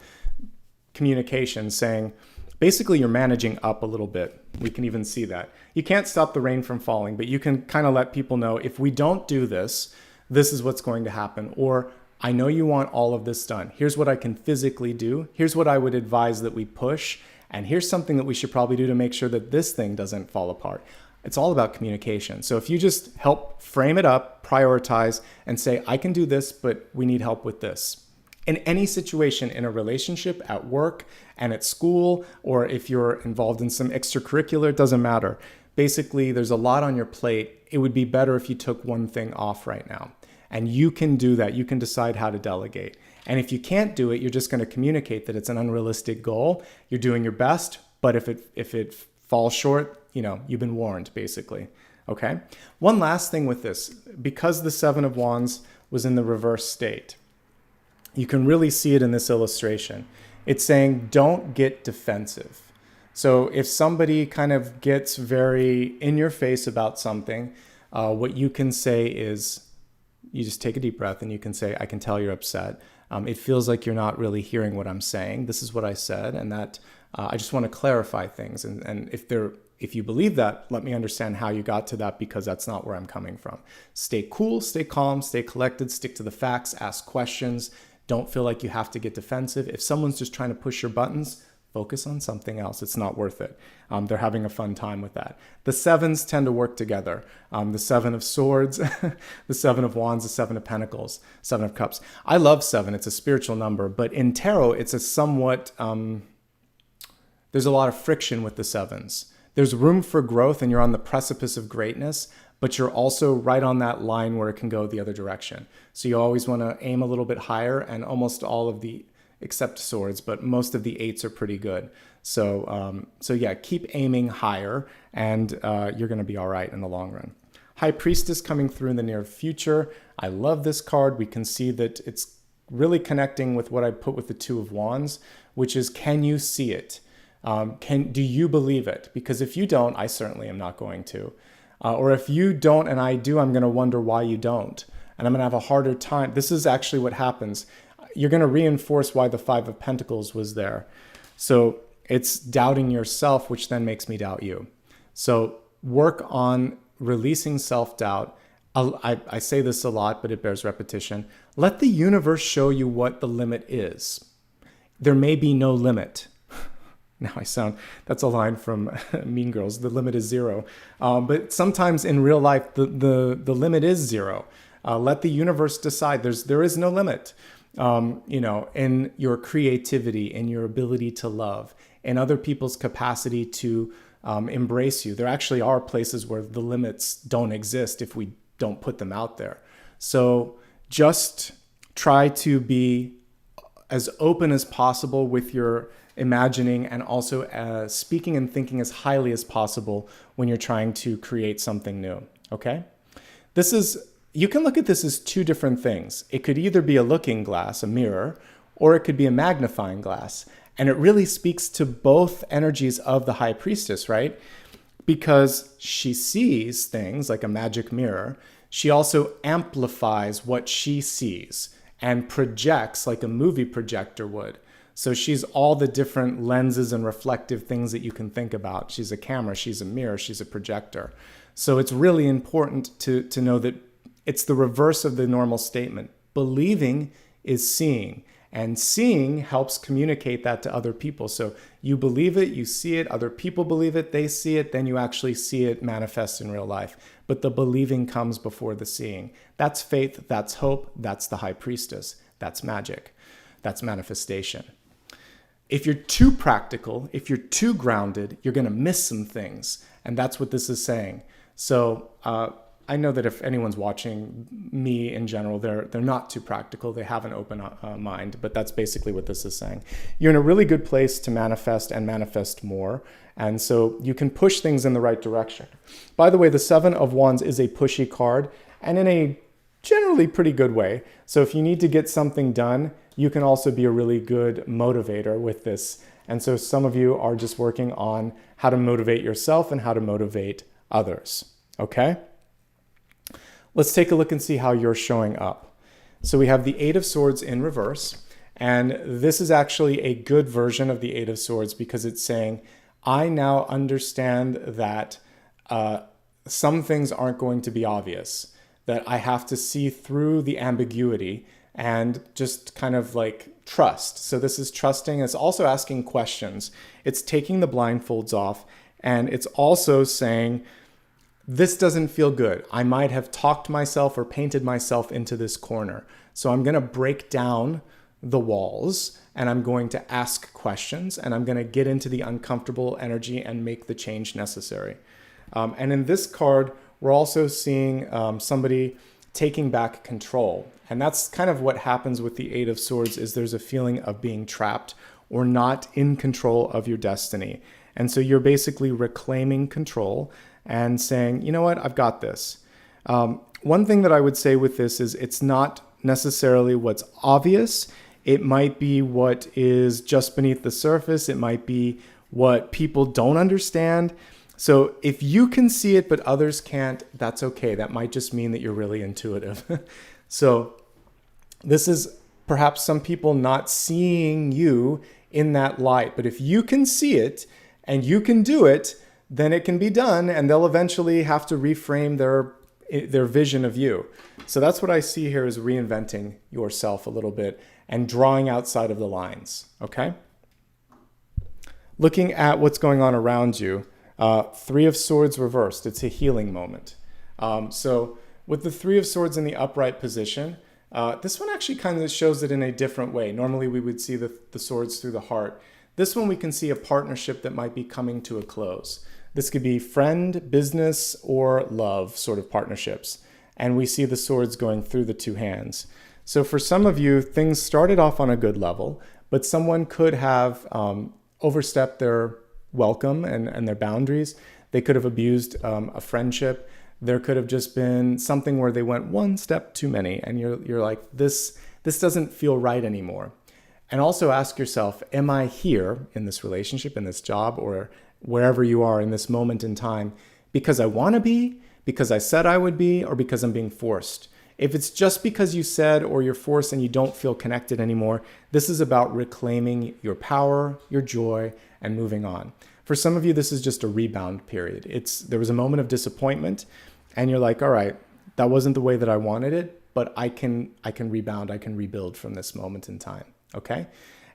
communication, saying, basically you're managing up a little bit. We can even see that. You can't stop the rain from falling, but you can kind of let people know, if we don't do this, this is what's going to happen. Or I know you want all of this done. Here's what I can physically do. Here's what I would advise that we push. And here's something that we should probably do to make sure that this thing doesn't fall apart. It's all about communication. So if you just help frame it up, prioritize, and say, I can do this, but we need help with this. In any situation, in a relationship, at work, and at school, or if you're involved in some extracurricular, it doesn't matter. Basically, there's a lot on your plate. It would be better if you took one thing off right now. And you can do that. You can decide how to delegate. And if you can't do it, you're just going to communicate that it's an unrealistic goal. You're doing your best, but if it falls short, you've been warned, basically. Okay? One last thing with this. Because the Seven of Wands was in the reverse state, you can really see it in this illustration. It's saying, don't get defensive. So if somebody kind of gets very in your face about something, what you can say is, you just take a deep breath and you can say, I can tell you're upset. It feels like you're not really hearing what I'm saying. This is what I said, and that I just want to clarify things. And if you believe that, let me understand how you got to that, because that's not where I'm coming from. Stay cool, stay calm, stay collected, stick to the facts, ask questions. Don't feel like you have to get defensive. If someone's just trying to push your buttons, focus on something else. It's not worth it. They're having a fun time with that. The sevens tend to work together. The Seven of Swords, the Seven of Wands, the Seven of Pentacles, Seven of Cups. I love seven. It's a spiritual number, but in tarot, it's a somewhat, there's a lot of friction with the sevens. There's room for growth and you're on the precipice of greatness, but you're also right on that line where it can go the other direction. So you always want to aim a little bit higher, and almost all of the, except swords, but most of the eights are pretty good. So yeah, keep aiming higher, and you're going to be all right in the long run. High Priestess coming through in the near future. I love this card. We can see that it's really connecting with what I put with the Two of Wands, which is, can you see it? Do you believe it? Because if you don't, I certainly am not going to. Or if you don't and I do, I'm going to wonder why you don't. And I'm going to have a harder time. This is actually what happens. You're going to reinforce why the Five of Pentacles was there. So it's doubting yourself, which then makes me doubt you. So work on releasing self-doubt. I say this a lot, but it bears repetition. Let the universe show you what the limit is. There may be no limit. Now that's a line from Mean Girls, the limit is zero. But sometimes in real life, the limit is zero. Let the universe decide. There is no limit. In your creativity, in your ability to love, in other people's capacity to embrace you. There actually are places where the limits don't exist if we don't put them out there. So just try to be as open as possible with your imagining, and also speaking and thinking as highly as possible when you're trying to create something new, okay? You can look at this as two different things. It could either be a looking glass, a mirror, or it could be a magnifying glass. And it really speaks to both energies of the High Priestess, right? Because she sees things like a magic mirror. She also amplifies what she sees and projects like a movie projector would. So she's all the different lenses and reflective things that you can think about. She's a camera, she's a mirror, she's a projector. So it's really important to know that it's the reverse of the normal statement. Believing is seeing. And seeing helps communicate that to other people. So you believe it, you see it, other people believe it, they see it, then you actually see it manifest in real life. But the believing comes before the seeing. That's faith, that's hope, that's the high priestess, that's magic, that's manifestation. If you're too practical, if you're too grounded, you're going to miss some things. And that's what this is saying. So I know that if anyone's watching me in general, they're not too practical. They have an open mind, but that's basically what this is saying. You're in a really good place to manifest and manifest more. And so you can push things in the right direction. By the way, the Seven of Wands is a pushy card and in a generally pretty good way. So if you need to get something done, you can also be a really good motivator with this. And so some of you are just working on how to motivate yourself and how to motivate others. Okay? Let's take a look and see how you're showing up. So we have the Eight of Swords in reverse, and this is actually a good version of the Eight of Swords because it's saying, I now understand that some things aren't going to be obvious, that I have to see through the ambiguity and just kind of like trust. So this is trusting. It's also asking questions. It's taking the blindfolds off, and it's also saying, this doesn't feel good. I might have talked myself or painted myself into this corner. So I'm going to break down the walls and I'm going to ask questions and I'm going to get into the uncomfortable energy and make the change necessary. And in this card, we're also seeing somebody taking back control. And that's kind of what happens with the Eight of Swords is there's a feeling of being trapped or not in control of your destiny. And so you're basically reclaiming control and saying, you know what, I've got this. One thing that I would say with this is it's not necessarily what's obvious. It might be what is just beneath the surface. It might be what people don't understand. So if you can see it, but others can't, that's okay. That might just mean that you're really intuitive. So this is perhaps some people not seeing you in that light. But if you can see it and you can do it, then it can be done, and they'll eventually have to reframe their vision of you. So that's what I see here is reinventing yourself a little bit and drawing outside of the lines, okay? Looking at what's going on around you, Three of Swords reversed. It's a healing moment. So with the Three of Swords in the upright position, this one actually kind of shows it in a different way. Normally we would see the swords through the heart. This one we can see a partnership that might be coming to a close. This could be friend, business, or love sort of partnerships. And we see the swords going through the two hands. So for some of you, things started off on a good level, but someone could have overstepped their welcome and their boundaries. They could have abused a friendship. There could have just been something where they went one step too many. And you're like, this doesn't feel right anymore. And also ask yourself, am I here in this relationship, in this job, or wherever you are in this moment in time, because I want to be, because I said I would be, or because I'm being forced? If it's just because you said or you're forced and you don't feel connected anymore, this is about reclaiming your power, your joy, and moving on. For some of you, this is just a rebound period. There was a moment of disappointment, and you're like, all right, that wasn't the way that I wanted it, but I can rebound, I can rebuild from this moment in time, okay?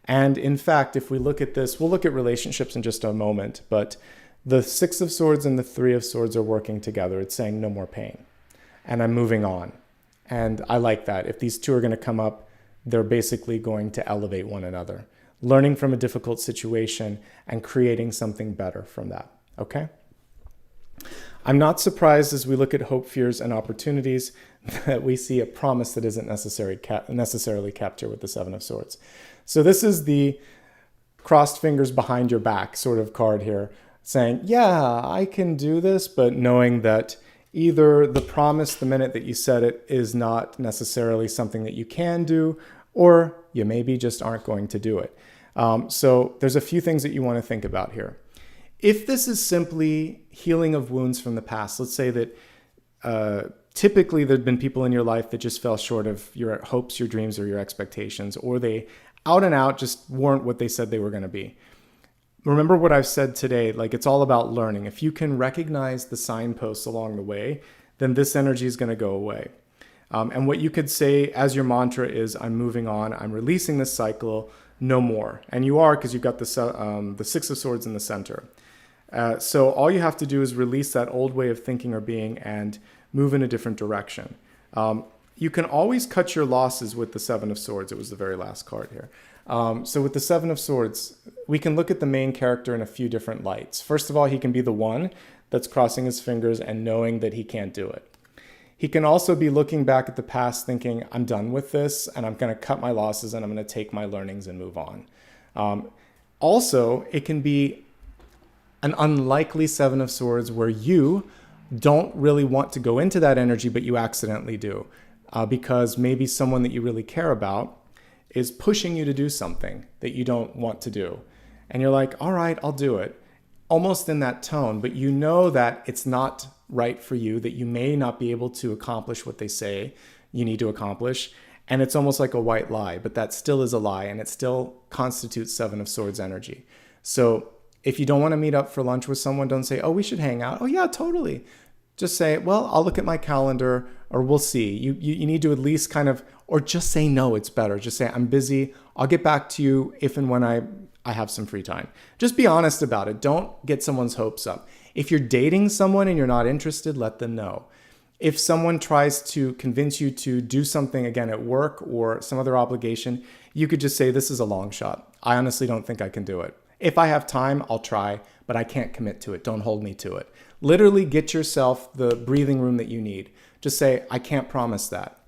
And in fact, if we look at this, we'll look at relationships in just a moment, but the Six of Swords and the Three of Swords are working together. It's saying no more pain, and I'm moving on. And I like that. If these two are going to come up, they're basically going to elevate one another, learning from a difficult situation and creating something better from that, okay? I'm not surprised as we look at hope, fears, and opportunities that we see a promise that isn't necessarily kept here with the Seven of Swords. So this is the crossed fingers behind your back sort of card here, saying, yeah, I can do this, but knowing that either the promise the minute that you said it is not necessarily something that you can do, or you maybe just aren't going to do it. So there's a few things that you want to think about here. If this is simply healing of wounds from the past, let's say that typically there've been people in your life that just fell short of your hopes, your dreams, or your expectations, or they out and out just weren't what they said they were going to be. Remember what I've said today, like it's all about learning. If you can recognize the signposts along the way, then this energy is going to go away. And what you could say as your mantra is, I'm moving on, I'm releasing this cycle, no more. And you are, because you've got the Six of Swords in the center. So all you have to do is release that old way of thinking or being and move in a different direction. You can always cut your losses with the Seven of Swords. It was the very last card here. So with the Seven of Swords, we can look at the main character in a few different lights. First of all, he can be the one that's crossing his fingers and knowing that he can't do it. He can also be looking back at the past thinking, I'm done with this and I'm going to cut my losses and I'm going to take my learnings and move on. Also, it can be an unlikely Seven of Swords where you don't really want to go into that energy, but you accidentally do. Because maybe someone that you really care about is pushing you to do something that you don't want to do. And you're like, all right, I'll do it. Almost in that tone, but you know that it's not right for you, that you may not be able to accomplish what they say you need to accomplish. And it's almost like a white lie, but that still is a lie and it still constitutes Seven of Swords energy. So if you don't want to meet up for lunch with someone, don't say, oh, we should hang out. Oh yeah, totally. Just say, well, I'll look at my calendar or we'll see. You need to at least kind of, or just say no, it's better. Just say, I'm busy. I'll get back to you if and when I have some free time. Just be honest about it. Don't get someone's hopes up. If you're dating someone and you're not interested, let them know. If someone tries to convince you to do something again at work or some other obligation, you could just say, this is a long shot. I honestly don't think I can do it. If I have time, I'll try, but I can't commit to it. Don't hold me to it. Literally get yourself the breathing room that you need. Just say, I can't promise that.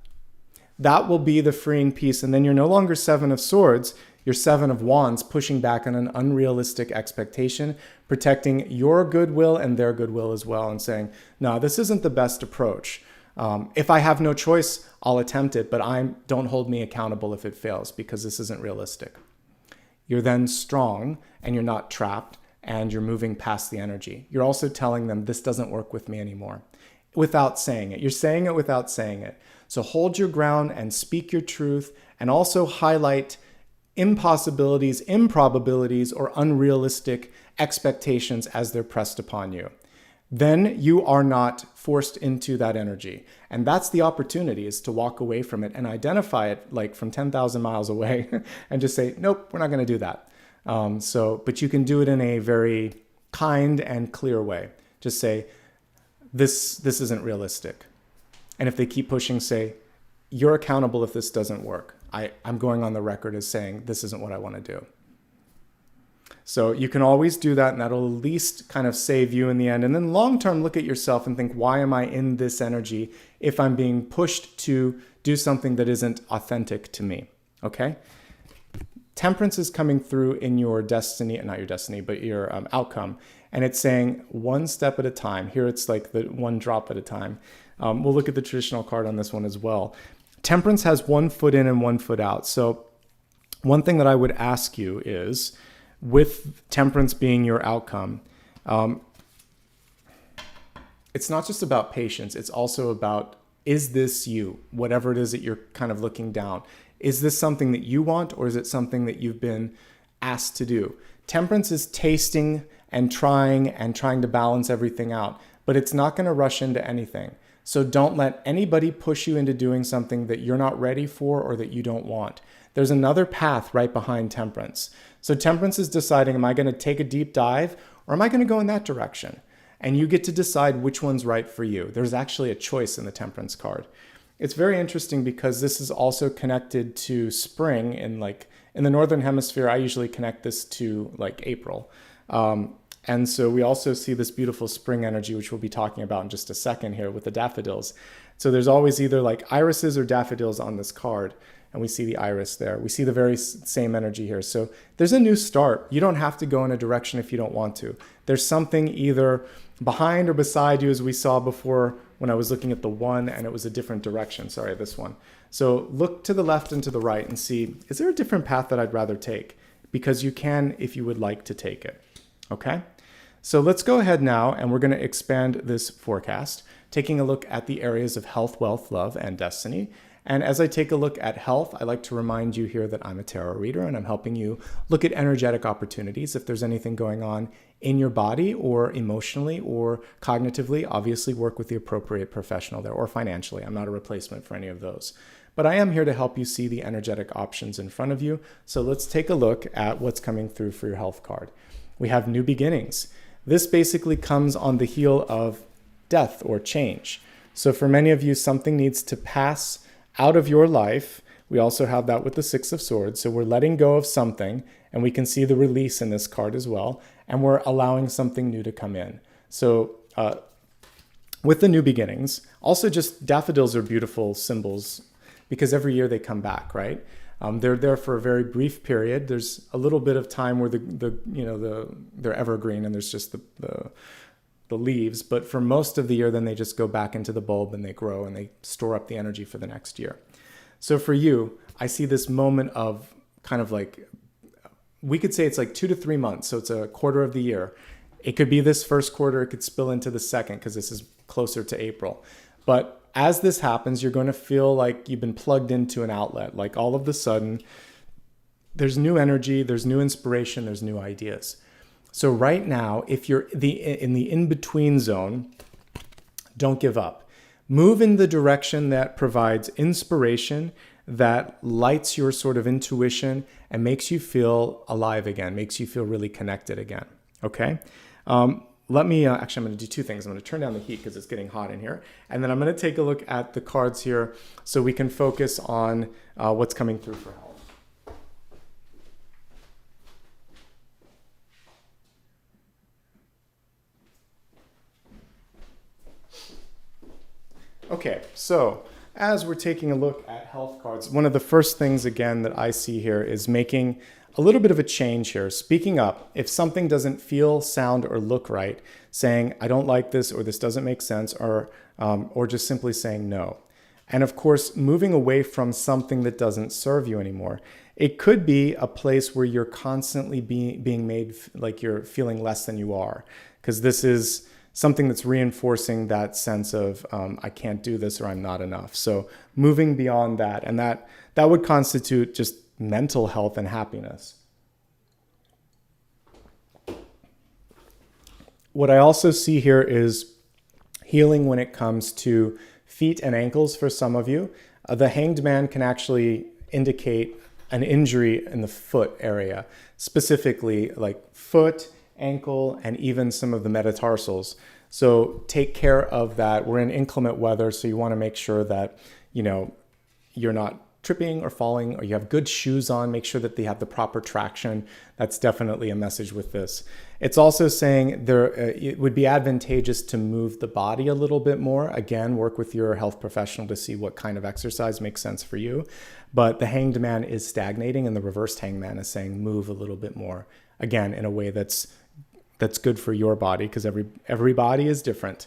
That will be the freeing piece. And then you're no longer Seven of Swords. You're Seven of Wands, pushing back on an unrealistic expectation, protecting your goodwill and their goodwill as well, and saying, no, this isn't the best approach. If I have no choice, I'll attempt it, but don't hold me accountable if it fails, because this isn't realistic. You're then strong and you're not trapped and you're moving past the energy. You're also telling them this doesn't work with me anymore without saying it. You're saying it without saying it. So hold your ground and speak your truth, and also highlight impossibilities, improbabilities, or unrealistic expectations as they're pressed upon you. Then you are not forced into that energy. And that's the opportunity, is to walk away from it and identify it like from 10,000 miles away and just say, nope, we're not going to do that. But you can do it in a very kind and clear way. Just say, this isn't realistic. And if they keep pushing, say, you're accountable if this doesn't work. I'm going on the record as saying, this isn't what I want to do. So you can always do that, and that'll at least kind of save you in the end. And then long-term, look at yourself and think, why am I in this energy if I'm being pushed to do something that isn't authentic to me? Okay? Temperance is coming through in your destiny, not your destiny, but your outcome. And it's saying one step at a time. Here it's like the one drop at a time. We'll look at the traditional card on this one as well. Temperance has 1 foot in and 1 foot out. So one thing that I would ask you is, with temperance being your outcome, it's not just about patience. It's also about, is this you? Whatever it is that you're kind of looking down. Is this something that you want, or is it something that you've been asked to do? Temperance is tasting and trying to balance everything out, but it's not going to rush into anything. So don't let anybody push you into doing something that you're not ready for or that you don't want. There's another path right behind temperance. So temperance is deciding, am I going to take a deep dive, or am I going to go in that direction? And you get to decide which one's right for you. There's actually a choice in the temperance card. It's very interesting because this is also connected to spring in the Northern Hemisphere. I usually connect this to like April. And so we also see this beautiful spring energy, which we'll be talking about in just a second here with the daffodils. So there's always either like irises or daffodils on this card. And we see the iris there. We see the very same energy here. So there's a new start. You don't have to go in a direction if you don't want to. There's something either behind or beside you, as we saw before when I was looking at the one and it was a different direction. Sorry, this one. So look to the left and to the right and see, is there a different path that I'd rather take? Because you can if you would like to take it. Okay? So let's go ahead now, and we're going to expand this forecast, taking a look at the areas of health, wealth, love, and destiny. And as I take a look at health, I like to remind you here that I'm a tarot reader, and I'm helping you look at energetic opportunities. If there's anything going on in your body or emotionally or cognitively, obviously work with the appropriate professional there, or financially. I'm not a replacement for any of those. But I am here to help you see the energetic options in front of you. So let's take a look at what's coming through for your health card. We have new beginnings. This basically comes on the heel of death or change. So for many of you, something needs to pass out of your life. We also have that with the Six of Swords. So we're letting go of something, and we can see the release in this card as well. And we're allowing something new to come in. So with the new beginnings, also just daffodils are beautiful symbols because every year they come back, right? They're there for a very brief period. There's a little bit of time where they're evergreen and there's just the leaves, but for most of the year, then they just go back into the bulb and they grow and they store up the energy for the next year. So for you, I see this moment of kind of like, we could say it's like 2 to 3 months. So it's a quarter of the year. It could be this first quarter. It could spill into the second because this is closer to April. But as this happens, you're going to feel like you've been plugged into an outlet. Like all of a sudden, there's new energy, there's new inspiration, there's new ideas. So right now, if you're in the in-between zone, don't give up. Move in the direction that provides inspiration, that lights your sort of intuition and makes you feel alive again, makes you feel really connected again, okay? Let me, actually, I'm going to do two things. I'm going to turn down the heat because it's getting hot in here. And then I'm going to take a look at the cards here so we can focus on what's coming through for health. Okay, so as we're taking a look at health cards, one of the first things, again, that I see here is making a little bit of a change here. Speaking up, if something doesn't feel, sound, or look right, saying, I don't like this, or this doesn't make sense, or just simply saying no. And of course, moving away from something that doesn't serve you anymore. It could be a place where you're constantly being made like you're feeling less than you are, because this is something that's reinforcing that sense of I can't do this or I'm not enough. So moving beyond that, and that would constitute just mental health and happiness. What I also see here is healing when it comes to feet and ankles for some of you. The Hanged Man can actually indicate an injury in the foot area, specifically like foot, ankle, and even some of the metatarsals. So take care of that. We're in inclement weather, so you want to make sure that, you're not tripping or falling, or you have good shoes on. Make sure that they have the proper traction. That's definitely a message with this. It's also saying it would be advantageous to move the body a little bit more. Again, work with your health professional to see what kind of exercise makes sense for you. But the Hanged Man is stagnating, and the reversed Hanged Man is saying move a little bit more. Again, in a way that's good for your body, because every body is different.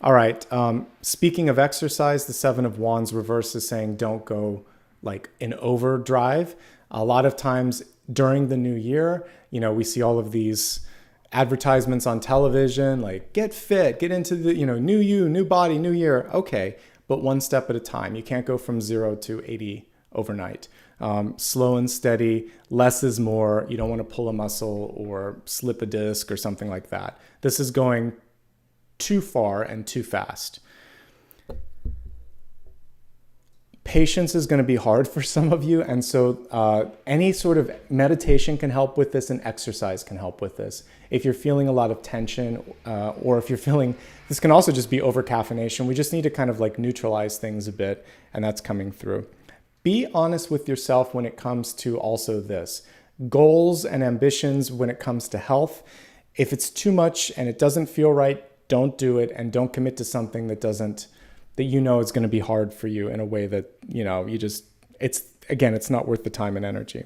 All right. Speaking of exercise, the Seven of Wands reverse is saying don't go like in overdrive. A lot of times during the new year, we see all of these advertisements on television, like get fit, get into the, new you, new body, new year. Okay. But one step at a time. You can't go from 0 to 80 overnight. Slow and steady, less is more. You don't want to pull a muscle or slip a disc or something like that. This is going too far and too fast. Patience is going to be hard for some of you, and so any sort of meditation can help with this, and exercise can help with this. If you're feeling a lot of tension, or if you're feeling, this can also just be over-caffeination. We just need to kind of like neutralize things a bit, and that's coming through. Be honest with yourself when it comes to also this. Goals and ambitions when it comes to health. If it's too much and it doesn't feel right, don't do it, and don't commit to something that is going to be hard for you in a way that, it's not worth the time and energy.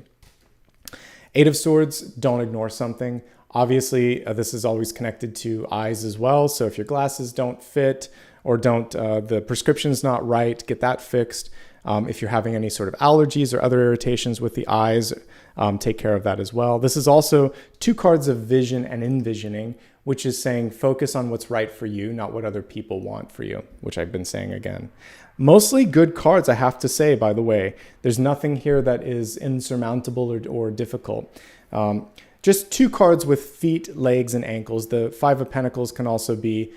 Eight of Swords, don't ignore something. Obviously, this is always connected to eyes as well. So if your glasses don't fit or the prescription's not right, get that fixed. If you're having any sort of allergies or other irritations with the eyes, take care of that as well. This is also two cards of vision and envisioning, which is saying focus on what's right for you, not what other people want for you, which I've been saying again. Mostly good cards, I have to say, by the way. There's nothing here that is insurmountable or difficult. just 2 cards with feet, legs, and ankles. The 5 of Pentacles can also be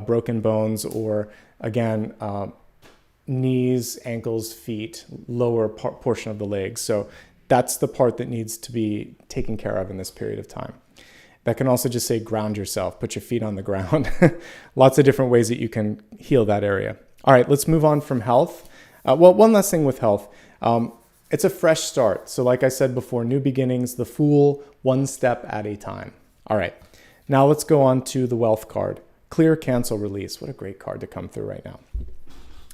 broken bones or, again, knees, ankles, feet, lower portion of the legs. So that's the part that needs to be taken care of in this period of time. That can also just say ground yourself, put your feet on the ground. Lots of different ways that you can heal that area. All right, let's move on from health. Well, one last thing with health. It's a fresh start. So like I said before, new beginnings, the Fool, one step at a time. All right, now let's go on to the wealth card. Clear, cancel, release. What a great card to come through right now.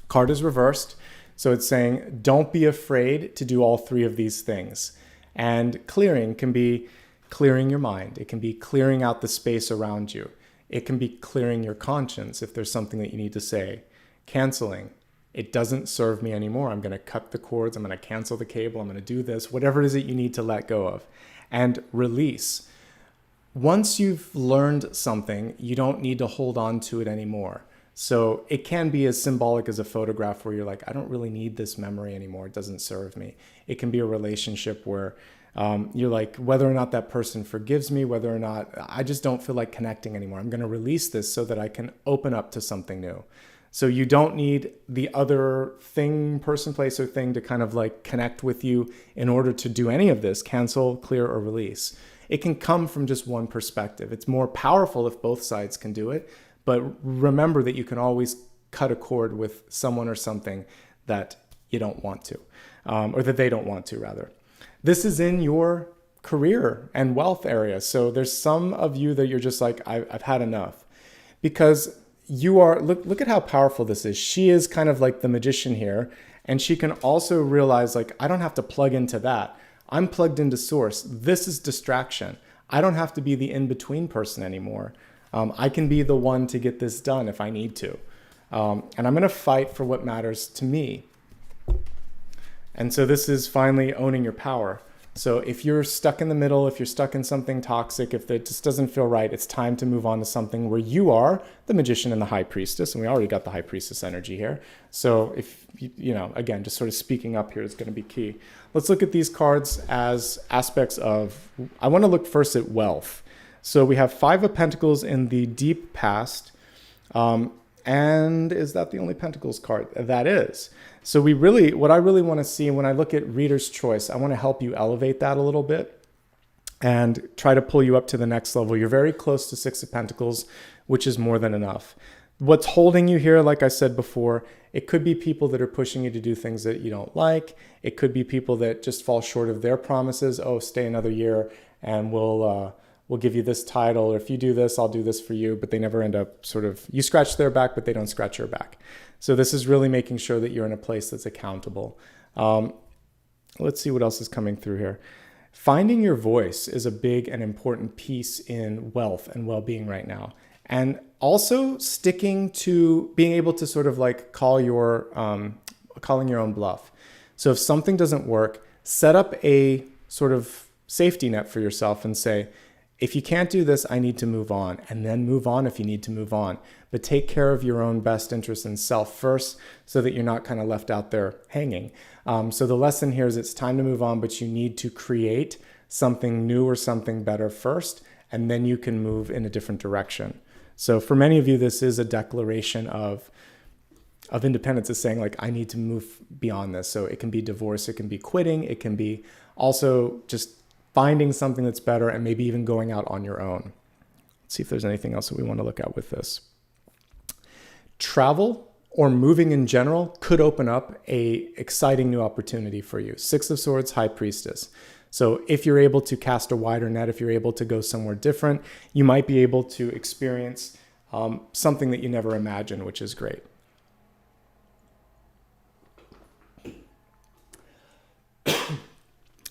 Card is reversed. So it's saying, don't be afraid to do all 3 of these things. And clearing can be clearing your mind. It can be clearing out the space around you. It can be clearing your conscience if there's something that you need to say. Canceling. It doesn't serve me anymore. I'm going to cut the cords. I'm going to cancel the cable. I'm going to do this, whatever it is that you need to let go of. And release. Once you've learned something, you don't need to hold on to it anymore. So it can be as symbolic as a photograph where you're like, I don't really need this memory anymore. It doesn't serve me. It can be a relationship where you're like, whether or not that person forgives me, whether or not I just don't feel like connecting anymore. I'm going to release this so that I can open up to something new. So you don't need the other thing, person, place, or thing to kind of like connect with you in order to do any of this, cancel, clear, or release. It can come from just one perspective. It's more powerful if both sides can do it. But remember that you can always cut a cord with someone or something that you don't want to, or that they don't want to, rather. This is in your career and wealth area. So there's some of you that you're just like, I've had enough. Because you are, look at how powerful this is. She is kind of like the magician here. And she can also realize, like, I don't have to plug into that. I'm plugged into source. This is distraction. I don't have to be the in-between person anymore. I can be the one to get this done if I need to. And I'm going to fight for what matters to me. And so this is finally owning your power. So if you're stuck in the middle, if you're stuck in something toxic, if it just doesn't feel right, it's time to move on to something where you are the magician and the high priestess. And we already got the high priestess energy here. So if, again, just sort of speaking up here is going to be key. Let's look at these cards as aspects of, I want to look first at wealth. So we have 5 of Pentacles in the deep past. And is that the only Pentacles card? That is. So what I really want to see when I look at Reader's Choice, I want to help you elevate that a little bit and try to pull you up to the next level. You're very close to 6 of Pentacles, which is more than enough. What's holding you here, like I said before, it could be people that are pushing you to do things that you don't like. It could be people that just fall short of their promises. Oh, stay another year and we'll give you this title, or if you do this, I'll do this for you, but they never end up you scratch their back, but they don't scratch your back. So this is really making sure that you're in a place that's accountable. Let's see what else is coming through here. Finding your voice is a big and important piece in wealth and well-being right now. And also sticking to being able to sort of like calling your own bluff. So if something doesn't work, set up a sort of safety net for yourself and say, if you can't do this, I need to move on, and then move on if you need to move on. But take care of your own best interest and self first so that you're not kind of left out there hanging. So the lesson here is it's time to move on, but you need to create something new or something better first, and then you can move in a different direction. So for many of you, this is a declaration of independence. It's saying like, I need to move beyond this. So it can be divorce, it can be quitting, it can be also just finding something that's better and maybe even going out on your own. Let's see if there's anything else that we want to look at with this. Travel or moving in general could open up a exciting new opportunity for you. 6 of Swords, High Priestess. So if you're able to cast a wider net, if you're able to go somewhere different, you might be able to experience something that you never imagined, which is great.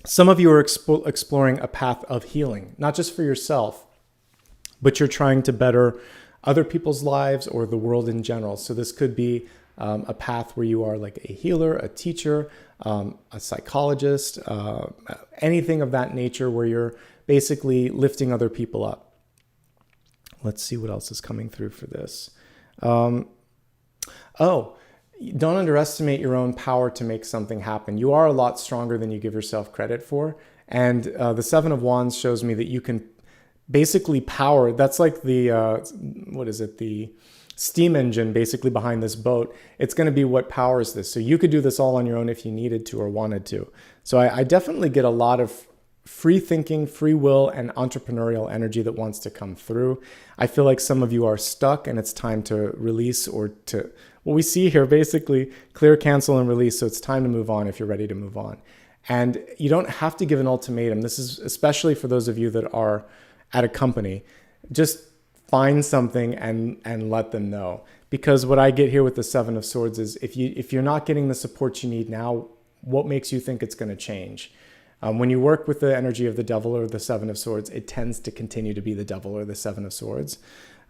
Some of you are exploring a path of healing, not just for yourself, but you're trying to better other people's lives or the world in general. So this could be a path where you are like a healer, a teacher, a psychologist, anything of that nature where you're basically lifting other people up. Let's see what else is coming through for this. Don't underestimate your own power to make something happen. You are a lot stronger than you give yourself credit for. And the Seven of Wands shows me that you can basically power, that's like the, the steam engine basically behind this boat. It's going to be what powers this. So you could do this all on your own if you needed to or wanted to. So I definitely get a lot of free thinking, free will, and entrepreneurial energy that wants to come through. I feel like some of you are stuck and it's time to release, or to, what we see here, basically clear, cancel, and release. So it's time to move on if you're ready to move on. And you don't have to give an ultimatum. This is especially for those of you that are at a company. Just find something and let them know. Because what I get here with the Seven of Swords is if you're not getting the support you need now, what makes you think it's going to change? When you work with the energy of the Devil or the Seven of Swords, it tends to continue to be the Devil or the Seven of Swords,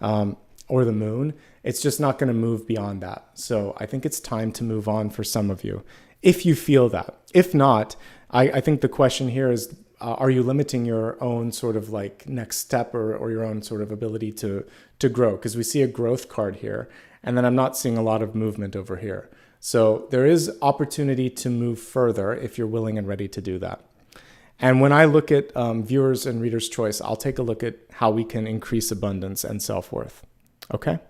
or the Moon. It's just not going to move beyond that. So I think it's time to move on for some of you, if you feel that. If not, I think the question here is, are you limiting your own sort of like next step or your own sort of ability to grow? Because we see a growth card here, and then I'm not seeing a lot of movement over here. So there is opportunity to move further if you're willing and ready to do that. And when I look at viewers and readers' choice, I'll take a look at how we can increase abundance and self-worth. Okay?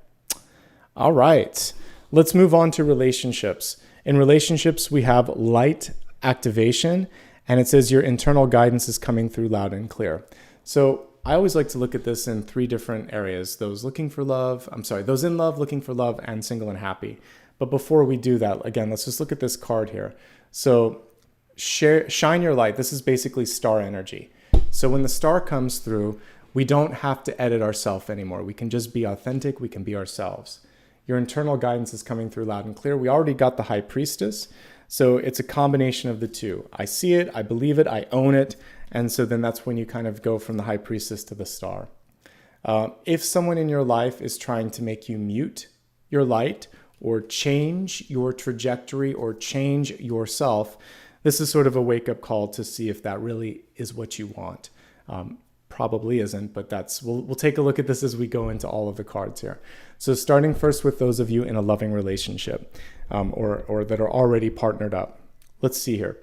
All right. Let's move on to relationships. In relationships, we have light activation, and it says your internal guidance is coming through loud and clear. So I always like to look at this in three different areas. Those in love, looking for love, and single and happy. But before we do that, again, let's just look at this card here. So shine your light. This is basically star energy. So when the star comes through, we don't have to edit ourselves anymore. We can just be authentic. We can be ourselves. Your internal guidance is coming through loud and clear. We already got the High Priestess. So it's a combination of the two. I see it, I believe it, I own it. And so then that's when you kind of go from the High Priestess to the star. If someone in your life is trying to make you mute your light or change your trajectory or change yourself, this is sort of a wake-up call to see if that really is what you want. Probably isn't, but we'll take a look at this as we go into all of the cards here. So starting first with those of you in a loving relationship, or that are already partnered up. Let's see here.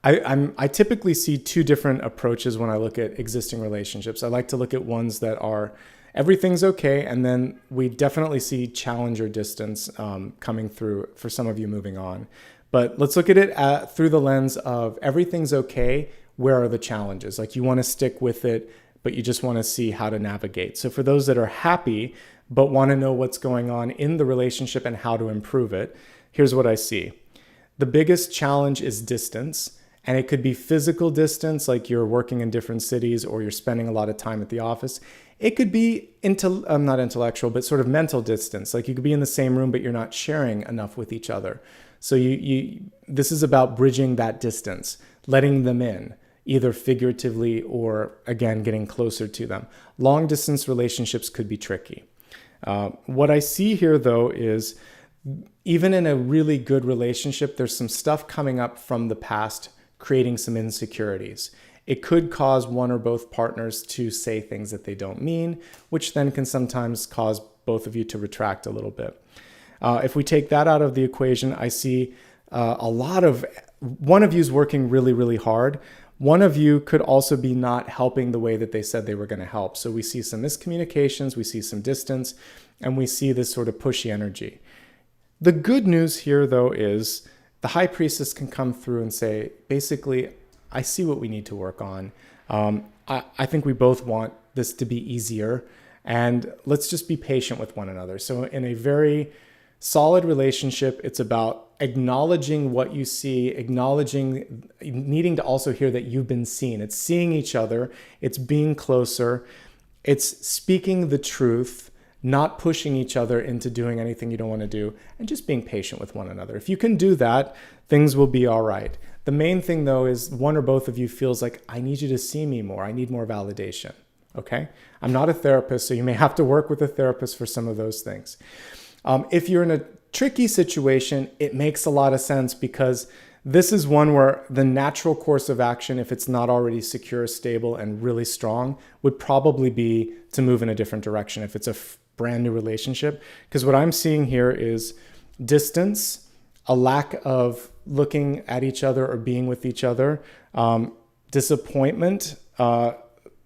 I typically see two different approaches when I look at existing relationships. I like to look at ones that are everything's okay, and then we definitely see challenge or distance coming through for some of you moving on. But let's look at it through the lens of everything's okay. Where are the challenges? Like you want to stick with it, but you just want to see how to navigate. So for those that are happy, but want to know what's going on in the relationship and how to improve it, here's what I see. The biggest challenge is distance. And it could be physical distance, like you're working in different cities or you're spending a lot of time at the office. It could be not intellectual, but sort of mental distance. Like you could be in the same room, but you're not sharing enough with each other. So this is about bridging that distance, letting them in, either figuratively or, again, getting closer to them. Long distance relationships could be tricky. What I see here, though, is even in a really good relationship, there's some stuff coming up from the past, creating some insecurities. It could cause one or both partners to say things that they don't mean, which then can sometimes cause both of you to retract a little bit. If we take that out of the equation, I see one of you is working really, really hard. One of you could also be not helping the way that they said they were going to help. So we see some miscommunications, we see some distance, and we see this sort of pushy energy. The good news here, though, is the High Priestess can come through and say, basically, I see what we need to work on. I think we both want this to be easier, and let's just be patient with one another. So in a very solid relationship, it's about acknowledging what you see, needing to also hear that you've been seen. It's seeing each other, it's being closer, it's speaking the truth, not pushing each other into doing anything you don't want to do, and just being patient with one another. If you can do that, things will be all right. The main thing, though, is one or both of you feels like, I need you to see me more. I need more validation. Okay? I'm not a therapist, so you may have to work with a therapist for some of those things. If you're in a tricky situation, it makes a lot of sense because this is one where the natural course of action, if it's not already secure, stable, and really strong, would probably be to move in a different direction if it's a brand new relationship. Because what I'm seeing here is distance, a lack of looking at each other or being with each other, disappointment,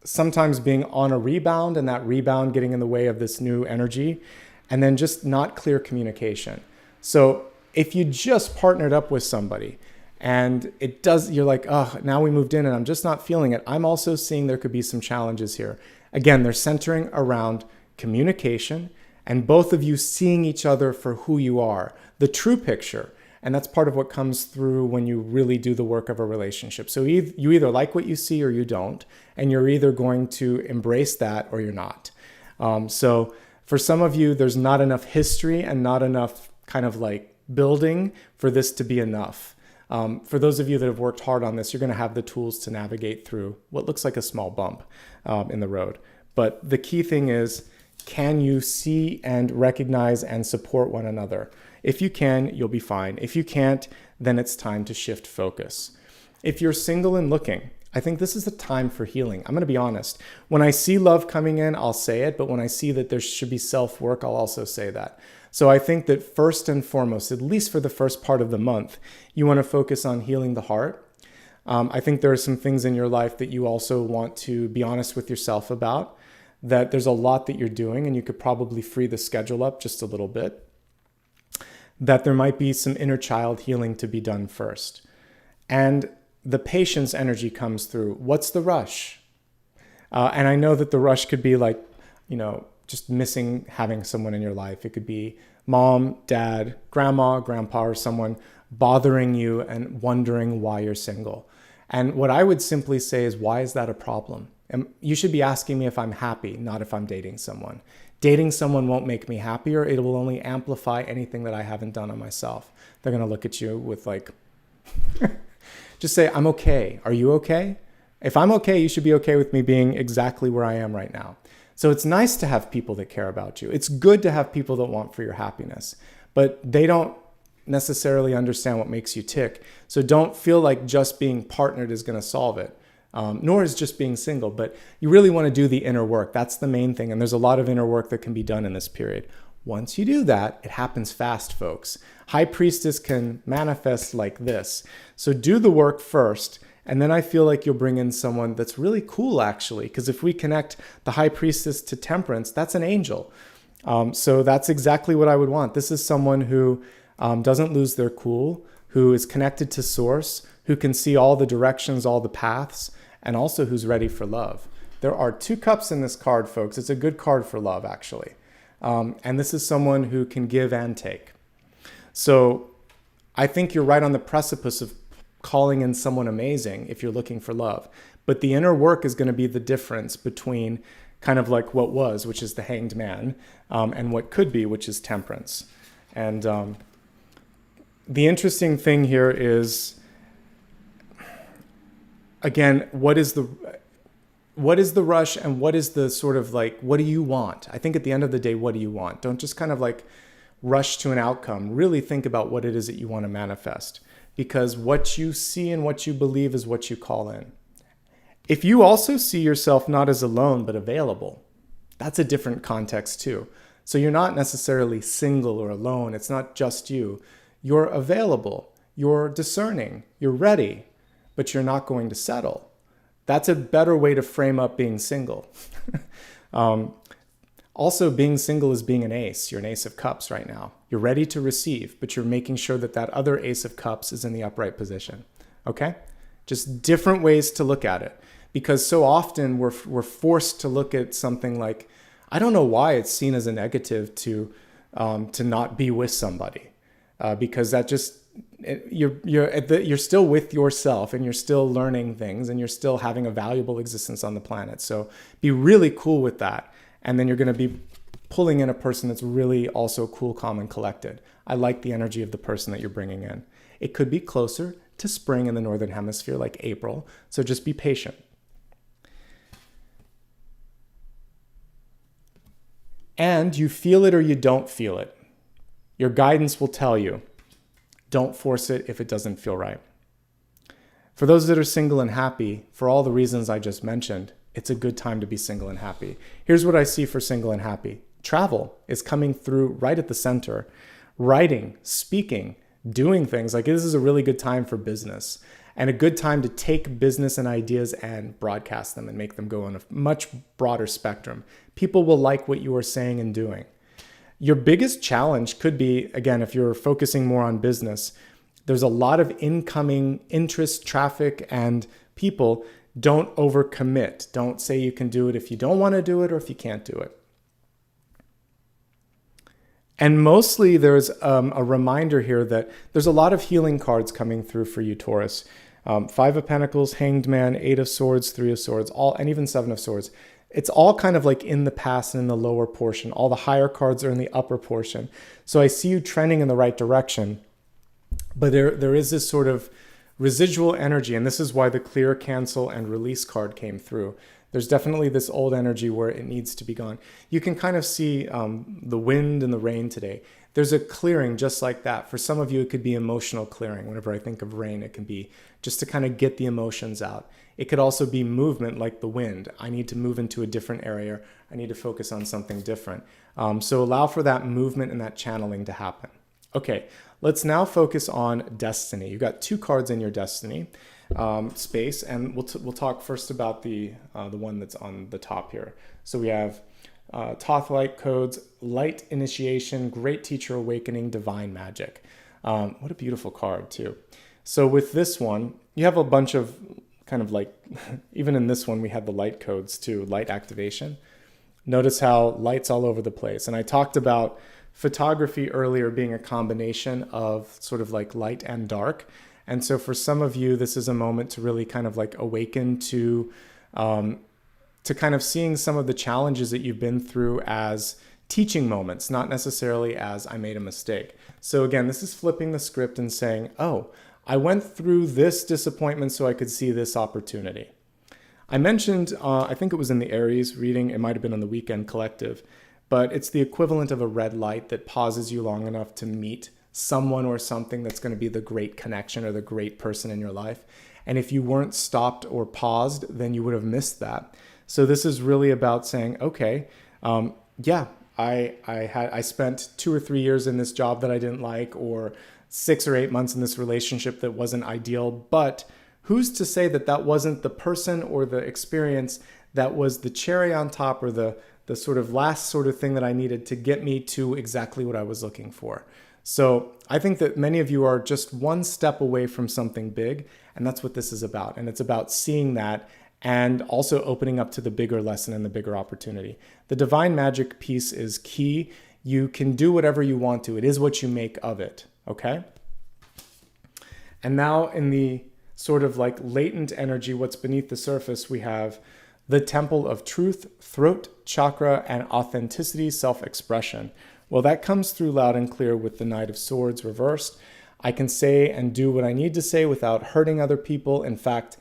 sometimes being on a rebound and that rebound getting in the way of this new energy, and then just not clear communication. So if you just partnered up with somebody and you're like, oh, now we moved in and I'm just not feeling it. I'm also seeing there could be some challenges here. Again, they're centering around communication and both of you seeing each other for who you are, the true picture. And that's part of what comes through when you really do the work of a relationship. So you either like what you see or you don't, and you're either going to embrace that or you're not. So for some of you, there's not enough history and not enough kind of like building for this to be enough. For those of you that have worked hard on this, you're going to have the tools to navigate through what looks like a small bump in the road. But the key thing is, can you see and recognize and support one another? If you can, you'll be fine. If you can't, then it's time to shift focus. If you're single and looking, I think this is the time for healing. I'm going to be honest. When I see love coming in, I'll say it. But when I see that there should be self-work, I'll also say that. So I think that first and foremost, at least for the first part of the month, you want to focus on healing the heart. I think there are some things in your life that you also want to be honest with yourself about, that there's a lot that you're doing and you could probably free the schedule up just a little bit, that there might be some inner child healing to be done first. And the patience energy comes through. What's the rush? And I know that the rush could be like, just missing having someone in your life. It could be mom, dad, grandma, grandpa, or someone bothering you and wondering why you're single. And what I would simply say is, why is that a problem? And you should be asking me if I'm happy, not if I'm dating someone. Dating someone won't make me happier. It will only amplify anything that I haven't done on myself. They're going to look at you with like, just say, I'm okay. Are you okay? If I'm okay, you should be okay with me being exactly where I am right now. So it's nice to have people that care about you. It's good to have people that want for your happiness, but they don't necessarily understand what makes you tick. So don't feel like just being partnered is going to solve it. Nor is just being single, but you really want to do the inner work. That's the main thing. And there's a lot of inner work that can be done in this period. Once you do that, it happens fast, folks. High Priestess can manifest like this. So do the work first. And then I feel like you'll bring in someone that's really cool, actually, because if we connect the High Priestess to Temperance, that's an angel. So that's exactly what I would want. This is someone who doesn't lose their cool, who is connected to Source, who can see all the directions, all the paths, and also who's ready for love. There are 2 cups in this card, folks. It's a good card for love, actually. And this is someone who can give and take. So I think you're right on the precipice of calling in someone amazing if you're looking for love. But the inner work is going to be the difference between kind of like what was, which is the Hanged Man, and what could be, which is Temperance. And the interesting thing here is, again, what is the rush and what is the sort of like, what do you want? I think at the end of the day, what do you want? Don't just kind of like rush to an outcome. Really think about what it is that you want to manifest, because what you see and what you believe is what you call in. If you also see yourself not as alone, but available, that's a different context too. So you're not necessarily single or alone. It's not just you. You're available. You're discerning. You're ready. But you're not going to settle. That's a better way to frame up being single. Also, being single is being an ace. You're an Ace of Cups right now. You're ready to receive, but you're making sure that that other Ace of Cups is in the upright position. Okay? Just different ways to look at it. Because so often we're forced to look at something like, I don't know why it's seen as a negative to not be with somebody. Because that just, you're still with yourself and you're still learning things and you're still having a valuable existence on the planet. So be really cool with that. And then you're going to be pulling in a person that's really also cool, calm, and collected. I like the energy of the person that you're bringing in. It could be closer to spring in the Northern Hemisphere, like April. So just be patient. And you feel it or you don't feel it. Your guidance will tell you. Don't force it if it doesn't feel right. For those that are single and happy, for all the reasons I just mentioned, it's a good time to be single and happy. Here's what I see for single and happy. Travel is coming through right at the center. Writing, speaking, doing things. Like, this is a really good time for business. and a good time to take business and ideas and broadcast them and make them go on a much broader spectrum. People will like what you are saying and doing. Your biggest challenge could be, again, if you're focusing more on business, there's a lot of incoming interest, traffic, and people. Don't overcommit. Don't say you can do it if you don't want to do it or if you can't do it. And mostly there's a reminder here that there's a lot of healing cards coming through for you, Taurus. Five of Pentacles, Hanged Man, Eight of Swords, Three of Swords, and even Seven of Swords. It's all kind of like in the past and in the lower portion. All the higher cards are in the upper portion. So I see you trending in the right direction, but there is this sort of residual energy, and this is why the clear, cancel, and release card came through. There's definitely this old energy where it needs to be gone. You can kind of see the wind and the rain today. There's a clearing just like that. For some of you, it could be emotional clearing. Whenever I think of rain, it can be just to kind of get the emotions out. It could also be movement like the wind. I need to move into a different area. I need to focus on something different. So allow for that movement and that channeling to happen. Okay, let's now focus on destiny. You've got two cards in your destiny space, and we'll talk first about the one that's on the top here. So we have Thoth Light Codes, Light Initiation, Great Teacher Awakening, Divine Magic. What a beautiful card too. So with this one, you have a bunch of kind of like, even in this one, we had the light codes too, light activation. Notice how light's all over the place. And I talked about photography earlier being a combination of sort of like light and dark. And so for some of you, this is a moment to really kind of like awaken to kind of seeing some of the challenges that you've been through as teaching moments, not necessarily as I made a mistake. So again, this is flipping the script and saying, oh, I went through this disappointment so I could see this opportunity. I mentioned, I think it was in the Aries reading, it might have been on the Weekend Collective, but it's the equivalent of a red light that pauses you long enough to meet someone or something that's going to be the great connection or the great person in your life. And if you weren't stopped or paused, then you would have missed that. So this is really about saying, okay, I spent 2 or 3 years in this job that I didn't like, or 6 or 8 months in this relationship that wasn't ideal, but who's to say that that wasn't the person or the experience that was the cherry on top, or the sort of last sort of thing that I needed to get me to exactly what I was looking for. So I think that many of you are just one step away from something big, and that's what this is about. And it's about seeing that and also opening up to the bigger lesson and the bigger opportunity. The divine magic piece is key. You can do whatever you want to. It is what you make of it, okay? And now in the sort of like latent energy, what's beneath the surface, we have the temple of truth, throat chakra, and authenticity, self-expression. Well, that comes through loud and clear with the Knight of Swords reversed. I can say and do what I need to say without hurting other people. In fact,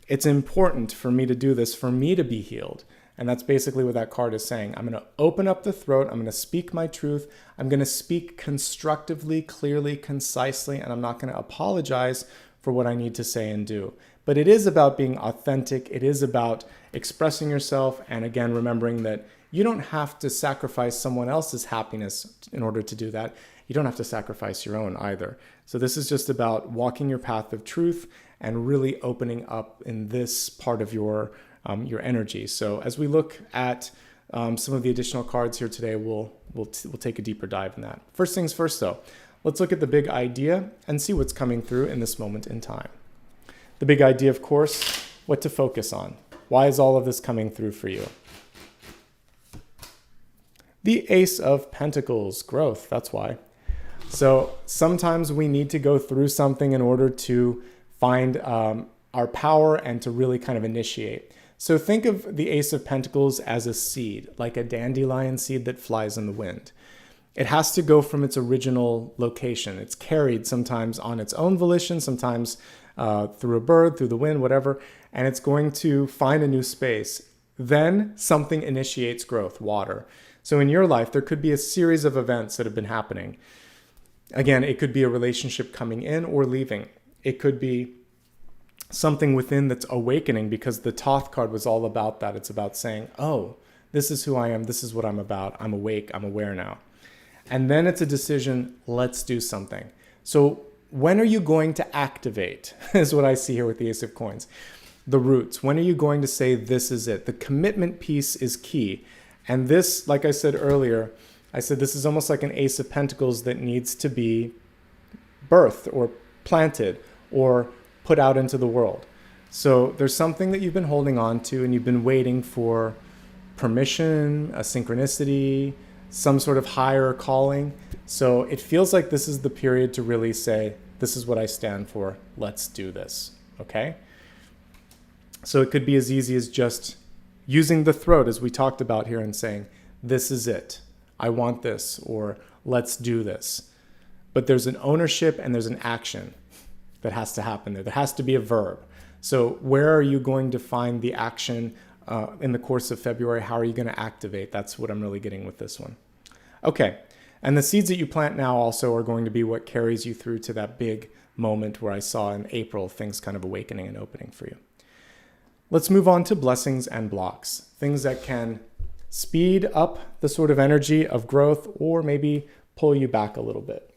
it's important for me to do this, for me to be healed. And that's basically what that card is saying. I'm going to open up the throat. I'm going to speak my truth. I'm going to speak constructively, clearly, concisely, and I'm not going to apologize for what I need to say and do. But it is about being authentic. It is about expressing yourself. And again, remembering that you don't have to sacrifice someone else's happiness in order to do that. You don't have to sacrifice your own either. So this is just about walking your path of truth and really opening up in this part of your energy. So as we look at some of the additional cards here today, we'll take a deeper dive in that. First things first though, let's look at the big idea and see what's coming through in this moment in time. The big idea, of course, what to focus on. Why is all of this coming through for you? The Ace of Pentacles, growth, that's why. So sometimes we need to go through something in order to find our power and to really kind of initiate. So think of the Ace of Pentacles as a seed, like a dandelion seed that flies in the wind. It has to go from its original location. It's carried sometimes on its own volition, sometimes through a bird, through the wind, whatever, and it's going to find a new space. Then something initiates growth, water. So in your life, there could be a series of events that have been happening. Again, it could be a relationship coming in or leaving. It could be something within that's awakening, because the Thoth card was all about that. It's about saying, oh, this is who I am. This is what I'm about. I'm awake. I'm aware now. And then it's a decision. Let's do something. So when are you going to activate? Is what I see here with the Ace of Coins. The roots. When are you going to say this is it? The commitment piece is key. And this, like I said earlier, I said this is almost like an Ace of Pentacles that needs to be birthed or planted or put out into the world. So there's something that you've been holding on to and you've been waiting for permission, a synchronicity, some sort of higher calling. So it feels like this is the period to really say, this is what I stand for. Let's do this. Okay? So it could be as easy as just using the throat as we talked about here and saying, this is it. I want this, or let's do this. But there's an ownership and there's an action that has to happen there. There has to be a verb. So where are you going to find the action in the course of February? How are you going to activate? That's what I'm really getting with this one. Okay. And the seeds that you plant now also are going to be what carries you through to that big moment where I saw in April things kind of awakening and opening for you. Let's move on to blessings and blocks, things that can speed up the sort of energy of growth or maybe pull you back a little bit.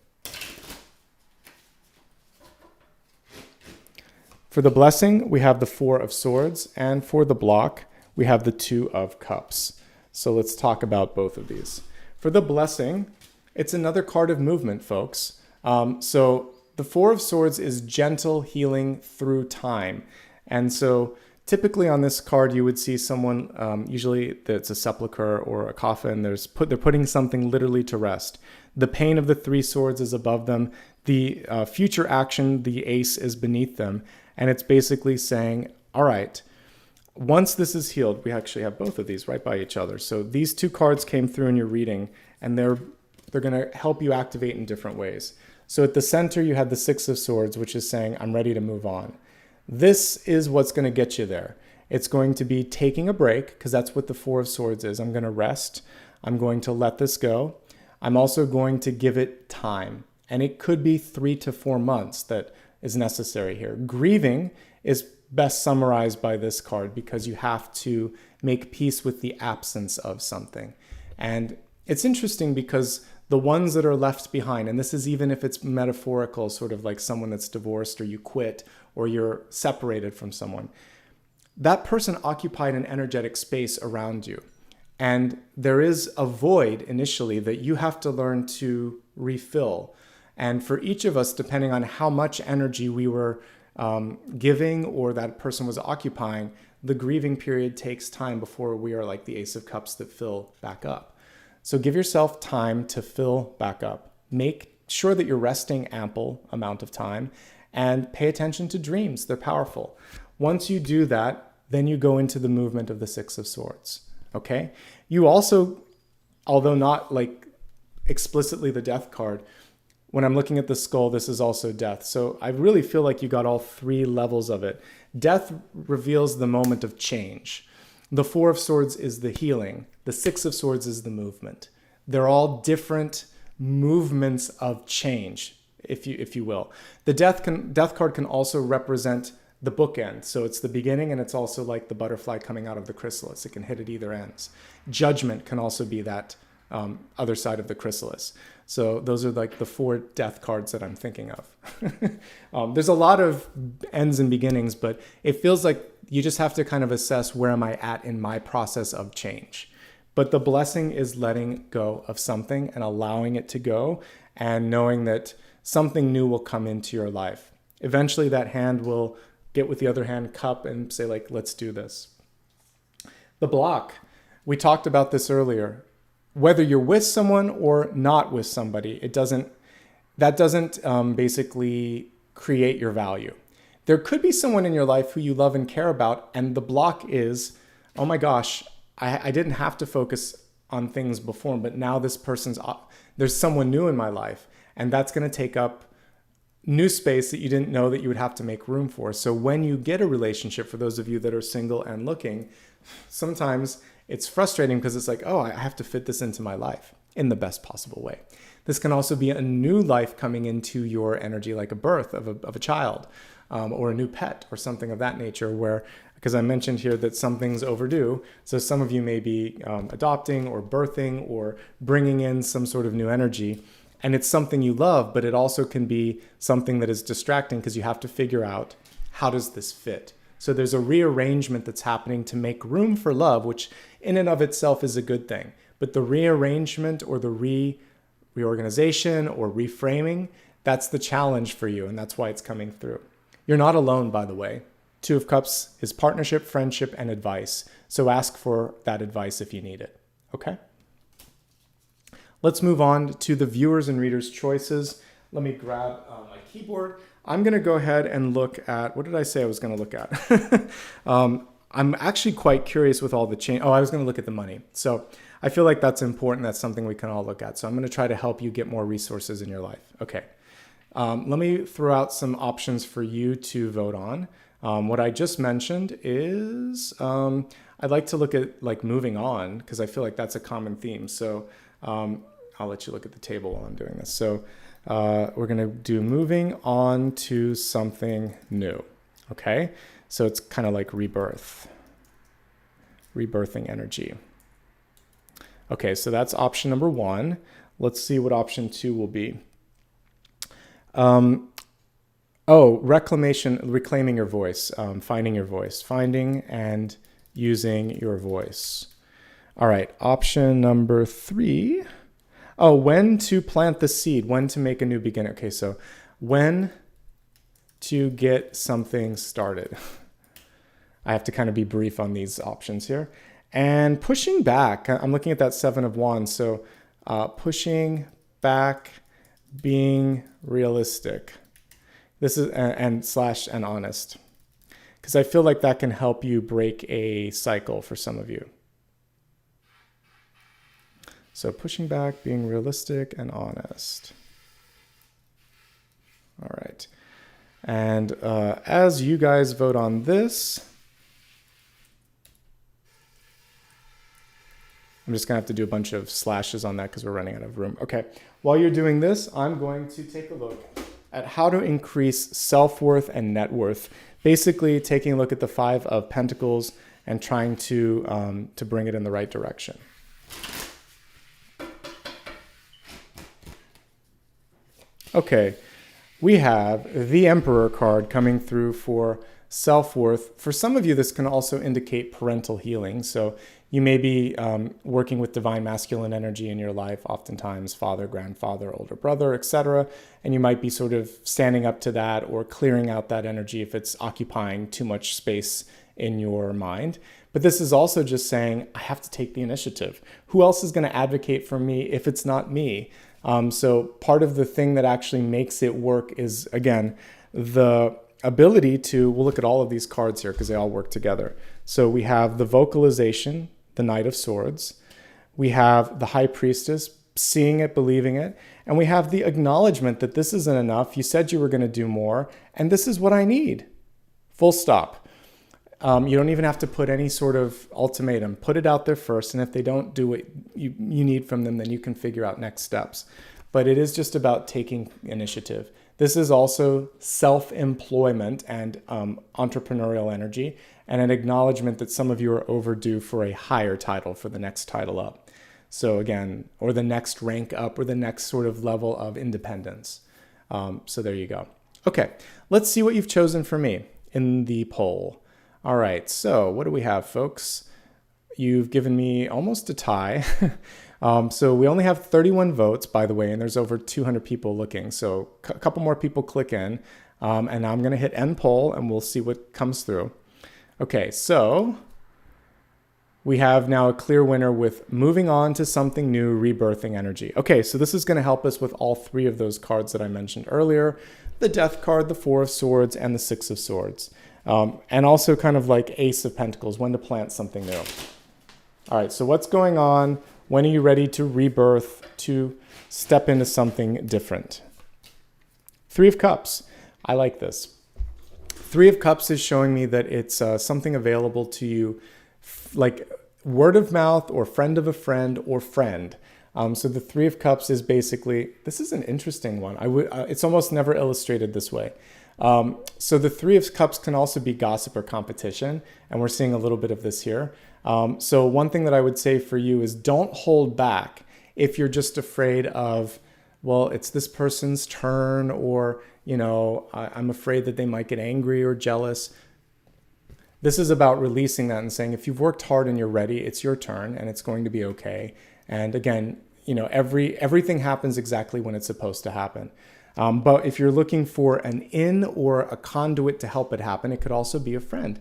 For the blessing, we have the Four of Swords, and for the block, we have the Two of Cups. So let's talk about both of these. For the blessing, it's another card of movement, folks. So the Four of Swords is gentle healing through time. And so typically on this card, you would see someone, usually it's a sepulcher or a coffin, they're putting something literally to rest. The pain of the Three Swords is above them. The future action, the Ace, is beneath them. And it's basically saying, all right, once this is healed, we actually have both of these right by each other. So these two cards came through in your reading, and they're going to help you activate in different ways. So at the center, you had the Six of Swords, which is saying, I'm ready to move on. This is what's going to get you there. It's going to be taking a break, because that's what the Four of Swords is. I'm going to rest. I'm going to let this go. I'm also going to give it time. And it could be 3 to 4 months that is necessary here. Grieving is best summarized by this card because you have to make peace with the absence of something. And it's interesting because the ones that are left behind, and this is even if it's metaphorical, sort of like someone that's divorced or you quit or you're separated from someone, that person occupied an energetic space around you. And there is a void initially that you have to learn to refill. And for each of us, depending on how much energy we were giving or that person was occupying, the grieving period takes time before we are like the Ace of Cups that fill back up. So give yourself time to fill back up. Make sure that you're resting ample amount of time and pay attention to dreams. They're powerful. Once you do that, then you go into the movement of the Six of Swords. Okay? You also, although not like explicitly the Death card, when I'm looking at the skull, this is also death. So I really feel like you got all 3 levels of it. Death reveals the moment of change. The Four of Swords is the healing. The Six of Swords is the movement. They're all different movements of change, if you will. The death card can also represent the bookend. So it's the beginning and it's also like the butterfly coming out of the chrysalis. It can hit at either ends. Judgment can also be that other side of the chrysalis. So those are like the 4 death cards that I'm thinking of. There's a lot of ends and beginnings, but it feels like you just have to kind of assess where am I at in my process of change. But the blessing is letting go of something and allowing it to go and knowing that something new will come into your life. Eventually that hand will get with the other hand cup and say like, let's do this. The block, we talked about this earlier. Whether you're with someone or not with somebody, that doesn't basically create your value. There could be someone in your life who you love and care about, and the block is, oh my gosh, I didn't have to focus on things before, but now there's someone new in my life, and that's going to take up new space that you didn't know that you would have to make room for. So when you get a relationship, for those of you that are single and looking, sometimes it's frustrating because it's like, oh, I have to fit this into my life in the best possible way. This can also be a new life coming into your energy, like a birth of a child or a new pet or something of that nature where, because I mentioned here that something's overdue. So some of you may be adopting or birthing or bringing in some sort of new energy. And it's something you love, but it also can be something that is distracting because you have to figure out, how does this fit? So there's a rearrangement that's happening to make room for love, which in and of itself is a good thing. But the rearrangement or the reorganization or reframing, that's the challenge for you, and that's why it's coming through. You're not alone, by the way. Two of Cups is partnership, friendship, and advice. So ask for that advice if you need it, okay? Let's move on to the viewers and readers' choices. Let me grab my keyboard. I'm going to go ahead and look at, what did I say I was going to look at? I'm actually quite curious with all the change. Oh, I was going to look at the money. So I feel like that's important. That's something we can all look at. So I'm going to try to help you get more resources in your life. Okay. Let me throw out some options for you to vote on. What I just mentioned is I'd like to look at like moving on, because I feel like that's a common theme. So I'll let you look at the table while I'm doing this. So we're going to do moving on to something new. Okay. So it's kind of like rebirthing energy. Okay. So that's option number 1. Let's see what option 2 will be. Reclaiming your voice, finding your voice, finding and using your voice. All right. Option number 3. Oh, when to plant the seed, when to make a new beginning. Okay, so when to get something started. I have to kind of be brief on these options here. And pushing back, I'm looking at that 7 of Wands. So pushing back, being realistic. This is, and honest. Because I feel like that can help you break a cycle for some of you. So pushing back, being realistic and honest. All right. And as you guys vote on this, I'm just going to have to do a bunch of slashes on that because we're running out of room. Okay. While you're doing this, I'm going to take a look at how to increase self-worth and net worth. Basically taking a look at the 5 of Pentacles and trying to bring it in the right direction. Okay, we have the Emperor card coming through for self-worth. For some of you, this can also indicate parental healing. So you may be working with divine masculine energy in your life, oftentimes father, grandfather, older brother, etc. And you might be sort of standing up to that or clearing out that energy if it's occupying too much space in your mind. But this is also just saying, I have to take the initiative. Who else is going to advocate for me if it's not me? So part of the thing that actually makes it work is, again, the ability to, we'll look at all of these cards here because they all work together. So we have the vocalization, the Knight of Swords. We have the High Priestess, seeing it, believing it. And we have the acknowledgement that this isn't enough. You said you were going to do more, and this is what I need. Full stop. You don't even have to put any sort of ultimatum. Put it out there first, and if they don't do what you need from them, then you can figure out next steps. But it is just about taking initiative. This is also self-employment and entrepreneurial energy, and an acknowledgement that some of you are overdue for a higher title, for the next title up. So again, or the next rank up, or the next sort of level of independence. So there you go. Okay, let's see what you've chosen for me in the poll. All right, so what do we have, folks? You've given me almost a tie. So we only have 31 votes, by the way, and there's over 200 people looking. So a couple more people click in, and now I'm going to hit end poll, and we'll see what comes through. Okay, so we have now a clear winner with moving on to something new, rebirthing energy. Okay, so this is going to help us with all 3 of those cards that I mentioned earlier, the Death card, the 4 of Swords, and the 6 of Swords. And also kind of like Ace of Pentacles, when to plant something new. All right, so what's going on? When are you ready to rebirth, to step into something different? 3 of Cups. I like this. 3 of Cups is showing me that it's something available to you, like word of mouth or friend of a friend or friend. So the 3 of Cups is basically, this is an interesting one. It's almost never illustrated this way. So the 3 of Cups can also be gossip or competition, and we're seeing a little bit of this here. So one thing that I would say for you is don't hold back if you're just afraid of well, it's this person's turn, or, I'm afraid that they might get angry or jealous. This is about releasing that and saying, if you've worked hard and you're ready, it's your turn and it's going to be okay. And again, everything happens exactly when it's supposed to happen. But if you're looking for an in or a conduit to help it happen, it could also be a friend.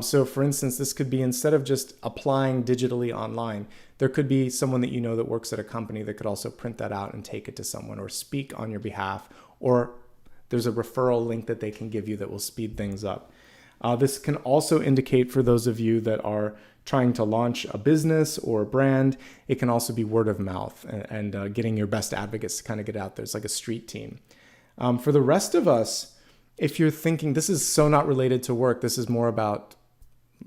So for instance, this could be, instead of just applying digitally online, there could be someone that that works at a company that could also print that out and take it to someone, or speak on your behalf, or there's a referral link that they can give you that will speed things up. This can also indicate, for those of you that are trying to launch a business or a brand, it can also be word of mouth and getting your best advocates to kind of get out there. It's like a street team. For the rest of us, if you're thinking, this is so not related to work, this is more about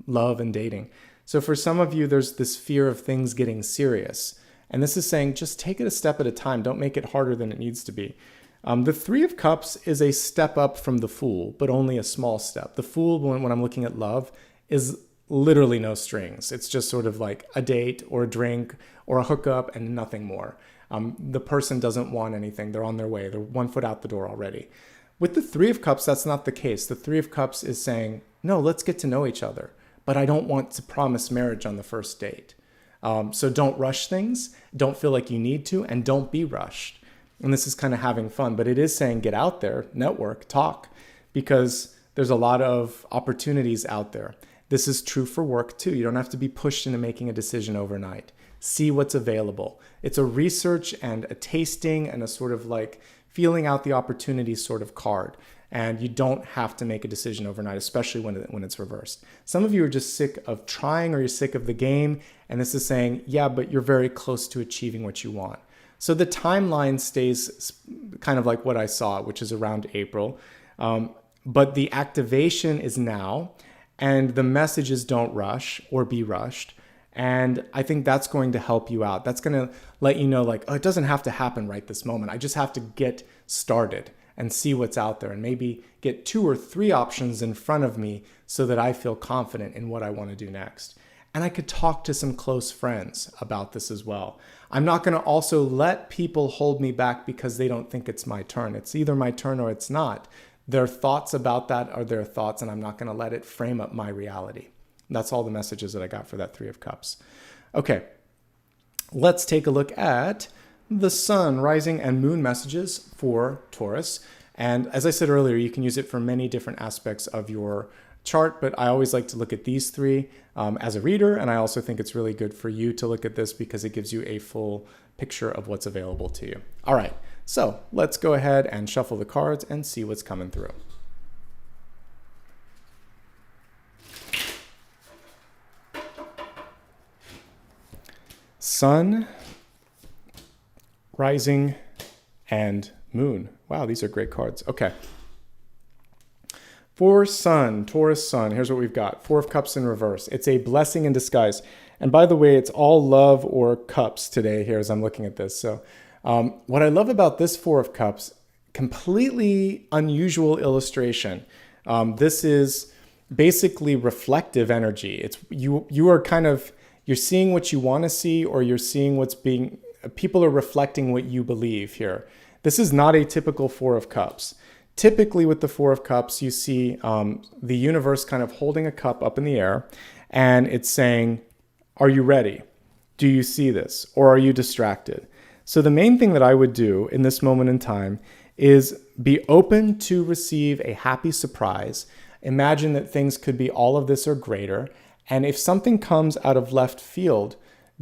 love and dating. So for some of you, there's this fear of things getting serious. And this is saying, just take it a step at a time. Don't make it harder than it needs to be. The Three of Cups is a step up from the Fool, but only a small step. The Fool, when I'm looking at love, is literally no strings. It's just sort of like a date or a drink or a hookup and nothing more. The person doesn't want anything. They're on their way. They're 1 foot out the door already. With the Three of Cups, that's not the case. The Three of Cups is saying, no, let's get to know each other, but I don't want to promise marriage on the first date. So don't rush things. Don't feel like you need to, and don't be rushed. And this is kind of having fun, but it is saying get out there, network, talk, because there's a lot of opportunities out there. This is true for work too. You don't have to be pushed into making a decision overnight. See what's available. It's a research and a tasting and a sort of like feeling out the opportunities sort of card. And you don't have to make a decision overnight, especially when it's reversed. Some of you are just sick of trying, or you're sick of the game. And this is saying, yeah, but you're very close to achieving what you want. So the timeline stays kind of like what I saw, which is around April. But the activation is now, and the messages don't rush or be rushed. And I think that's going to help you out. That's going to let you know, like, oh, it doesn't have to happen right this moment. I just have to get started and see what's out there, and maybe get 2 or 3 options in front of me so that I feel confident in what I want to do next. And I could talk to some close friends about this as well. I'm not going to also let people hold me back because they don't think it's my turn. It's either my turn or it's not. Their thoughts about that are their thoughts, and I'm not going to let it frame up my reality. That's all the messages that I got for that Three of Cups. Okay, let's take a look at the Sun, Rising, and Moon messages for Taurus. And as I said earlier, you can use it for many different aspects of your chart, but I always like to look at these 3 as a reader, and I also think it's really good for you to look at this because it gives you a full picture of what's available to you. All right, so let's go ahead and shuffle the cards and see what's coming through. Sun, Rising, and Moon. Wow, these are great cards. Okay. For Sun, Taurus Sun, here's what we've got. 4 of Cups in reverse. It's a blessing in disguise. And by the way, it's all love or cups today here as I'm looking at this. So what I love about this 4 of Cups, completely unusual illustration. This is basically reflective energy. It's you are kind of, you're seeing what you want to see, or you're seeing what's being, people are reflecting what you believe here. This is not a typical 4 of Cups. Typically with the 4 of Cups, you see the universe kind of holding a cup up in the air, and it's saying, are you ready? Do you see this? Or are you distracted? So the main thing that I would do in this moment in time is be open to receive a happy surprise. Imagine that things could be all of this or greater. And if something comes out of left field,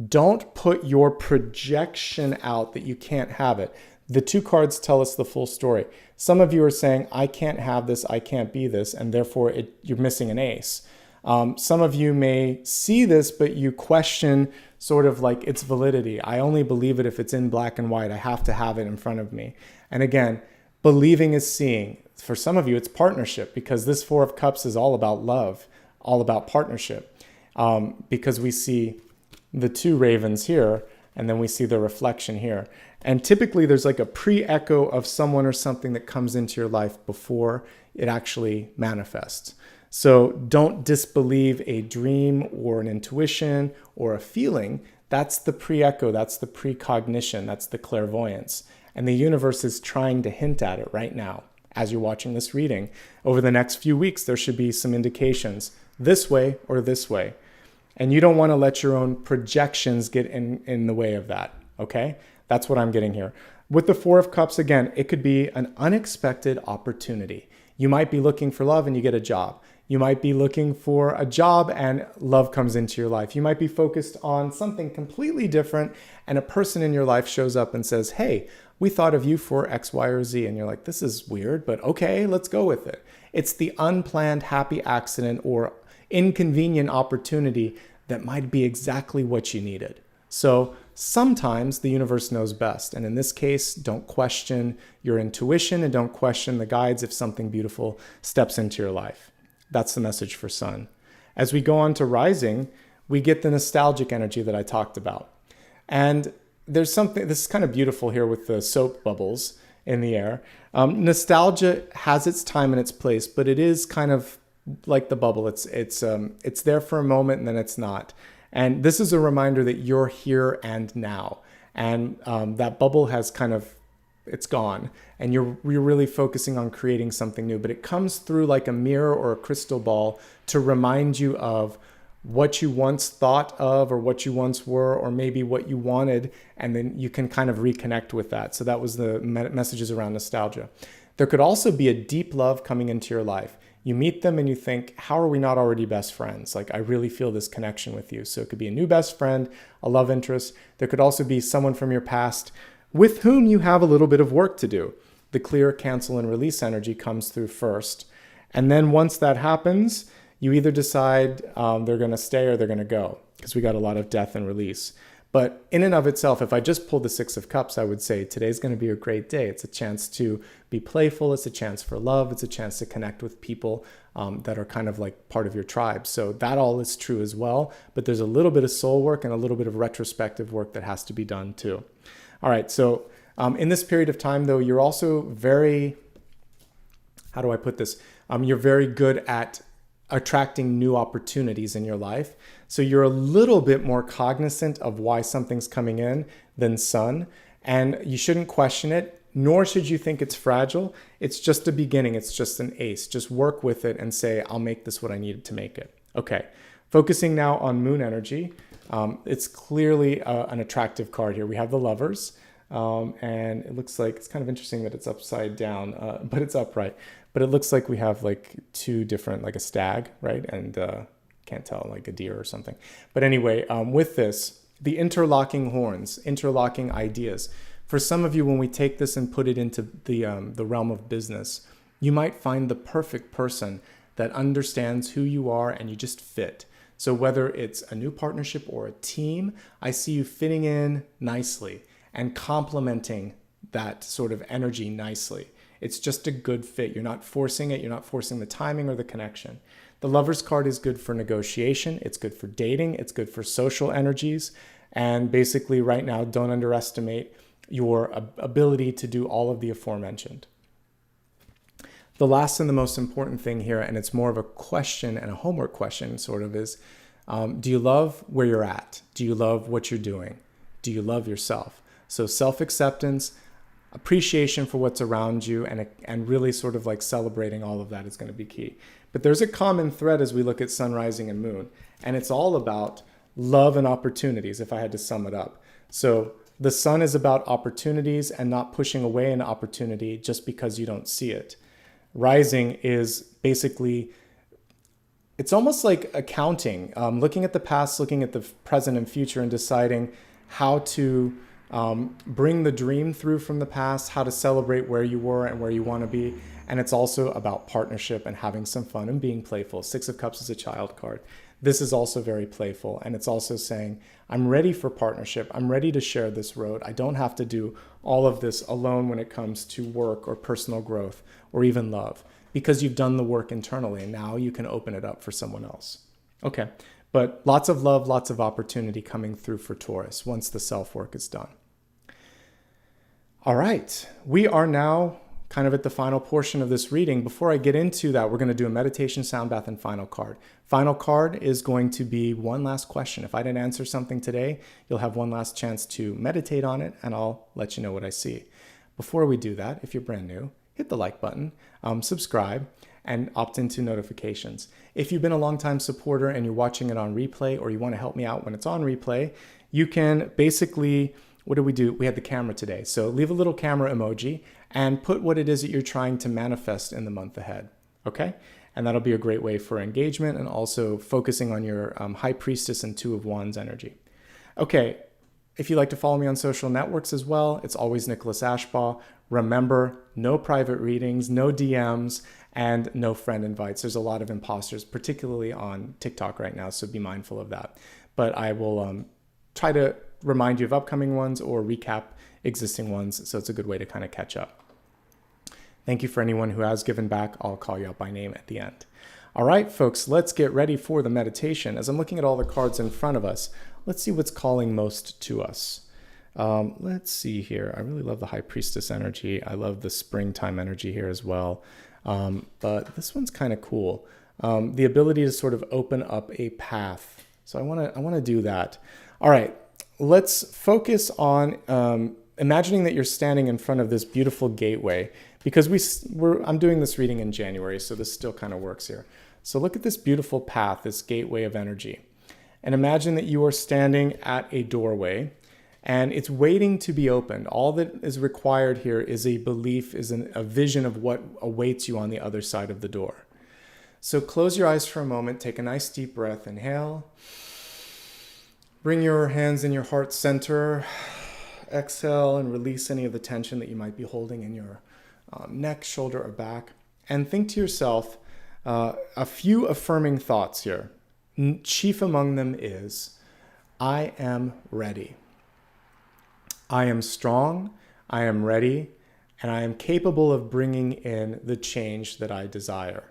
don't put your projection out that you can't have it. The 2 cards tell us the full story. Some of you are saying, I can't have this, I can't be this, and therefore you're missing an ace. Some of you may see this, but you question sort of like its validity. I only believe it if it's in black and white. I have to have it in front of me. And again, believing is seeing. For some of you, it's partnership, because this 4 of Cups is all about love, all about partnership. Because we see the 2 ravens here, and then we see the reflection here. And typically there's like a pre-echo of someone or something that comes into your life before it actually manifests. So don't disbelieve a dream or an intuition or a feeling. That's the pre-echo, that's the precognition, that's the clairvoyance. And the universe is trying to hint at it right now. As you're watching this reading, over the next few weeks, there should be some indications this way or this way. And you don't want to let your own projections get in the way of that, okay? That's what I'm getting here. With the Four of Cups, again, it could be an unexpected opportunity. You might be looking for love and you get a job. You might be looking for a job and love comes into your life. You might be focused on something completely different and a person in your life shows up and says, hey, we thought of you for X, Y, or Z. And you're like, this is weird, but okay, let's go with it. It's the unplanned happy accident or inconvenient opportunity that might be exactly what you needed. So sometimes the universe knows best. And in this case, don't question your intuition and don't question the guides if something beautiful steps into your life. That's the message for Sun. As we go on to Rising, we get the nostalgic energy that I talked about. And there's something, this is kind of beautiful here with the soap bubbles in the air. Nostalgia has its time and its place, but it is kind of like the bubble. It's there for a moment and then it's not. And this is a reminder that you're here and now. And that bubble has kind of, it's gone. And you're really focusing on creating something new. But it comes through like a mirror or a crystal ball to remind you of what you once thought of or what you once were or maybe what you wanted. And then you can kind of reconnect with that. So that was the messages around nostalgia. There could also be a deep love coming into your life. You meet them and you think, how are we not already best friends? Like, I really feel this connection with you. So it could be a new best friend, a love interest. There could also be someone from your past with whom you have a little bit of work to do. The clear, cancel, and release energy comes through first. And then once that happens, you either decide they're going to stay or they're going to go, because we got a lot of death and release. But in and of itself, if I just pulled the Six of Cups, I would say today's going to be a great day. It's a chance to be playful. It's a chance for love. It's a chance to connect with people that are kind of like part of your tribe. So that all is true as well. But there's a little bit of soul work and a little bit of retrospective work that has to be done too. All right. So in this period of time, though, you're also very, how do I put this? You're very good at attracting new opportunities in your life. So you're a little bit more cognizant of why something's coming in than Sun, and you shouldn't question it, nor should you think it's fragile. It's just a beginning. It's just an ace. Just work with it and say, I'll make this what I needed to make it. Okay, focusing now on Moon energy. It's clearly an attractive card here. We have the Lovers, and it looks like, it's kind of interesting that it's upside down, but it's upright. But it looks like we have like two different, like a stag, right? And can't tell, like a deer or something. But anyway, with this, the interlocking horns, interlocking ideas. For some of you, when we take this and put it into the realm of business, you might find the perfect person that understands who you are and you just fit. So whether it's a new partnership or a team, I see you fitting in nicely and complementing that sort of energy nicely. It's just a good fit. You're not forcing it. You're not forcing the timing or the connection. The Lover's card is good for negotiation. It's good for dating. It's good for social energies. And basically right now, don't underestimate your ability to do all of the aforementioned. The last and the most important thing here, and it's more of a question and a homework question sort of, is do you love where you're at? Do you love what you're doing? Do you love yourself? So self-acceptance, appreciation for what's around you, and really sort of like celebrating all of that is going to be key. But there's a common thread as we look at Sun, Rising, and Moon, and it's all about love and opportunities, if I had to sum it up. So the Sun is about opportunities and not pushing away an opportunity just because you don't see it. Rising is basically, it's almost like accounting, looking at the past, looking at the present and future, and deciding how to bring the dream through from the past, how to celebrate where you were and where you want to be. And it's also about partnership and having some fun and being playful. Six of Cups is a child card. This is also very playful. And it's also saying, I'm ready for partnership. I'm ready to share this road. I don't have to do all of this alone when it comes to work or personal growth or even love, because you've done the work internally and now you can open it up for someone else. Okay. But lots of love, lots of opportunity coming through for Taurus once the self-work is done. All right, we are now kind of at the final portion of this reading. Before I get into that, we're going to do a meditation, sound bath, and final card. Final card is going to be one last question. If I didn't answer something today, you'll have one last chance to meditate on it, and I'll let you know what I see. before we do that, if you're brand new, hit the like button, subscribe, and opt into notifications. If you've been a longtime supporter and you're watching it on replay, or you want to help me out when it's on replay, you can basically, what do? We had the camera today. So leave a little camera emoji and put what it is that you're trying to manifest in the month ahead, okay? And that'll be a great way for engagement and also focusing on your High Priestess and Two of Wands energy. Okay, if you'd like to follow me on social networks as well, it's always Nicholas Ashbaugh. Remember, no private readings, no DMs, and no friend invites. There's a lot of imposters, particularly on TikTok right now, so be mindful of that. But I will try to remind you of upcoming ones or recap existing ones, so it's a good way to kind of catch up. Thank you for anyone who has given back. I'll call you out by name at the end. All right, folks, let's get ready for the meditation. As I'm looking at all the cards in front of us, let's see what's calling most to us. Let's see here. I really love the High Priestess energy. I love the springtime energy here as well. But this one's kind of cool. The ability to sort of open up a path. So I want to do that. All right, let's focus on imagining that you're standing in front of this beautiful gateway, because I'm doing this reading in January, so this still kind of works here. So look at this beautiful path, this gateway of energy, and imagine that you are standing at a doorway and it's waiting to be opened. All that is required here is a belief, is a vision of what awaits you on the other side of the door. So close your eyes for a moment, take a nice deep breath, inhale. Bring your hands in your heart center, exhale, and release any of the tension that you might be holding in your neck, shoulder, or back. And think to yourself a few affirming thoughts here. Chief among them is, I am ready. I am strong, I am ready, and I am capable of bringing in the change that I desire.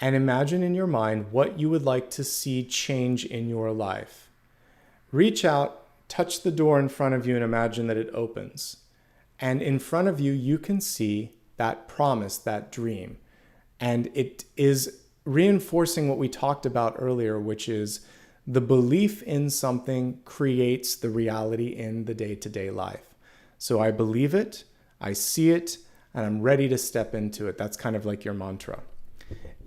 And imagine in your mind what you would like to see change in your life. Reach out, touch the door in front of you, and imagine that it opens. And in front of you, you can see that promise, that dream. And it is reinforcing what we talked about earlier, which is the belief in something creates the reality in the day-to-day life. So I believe it, I see it, and I'm ready to step into it. That's kind of like your mantra.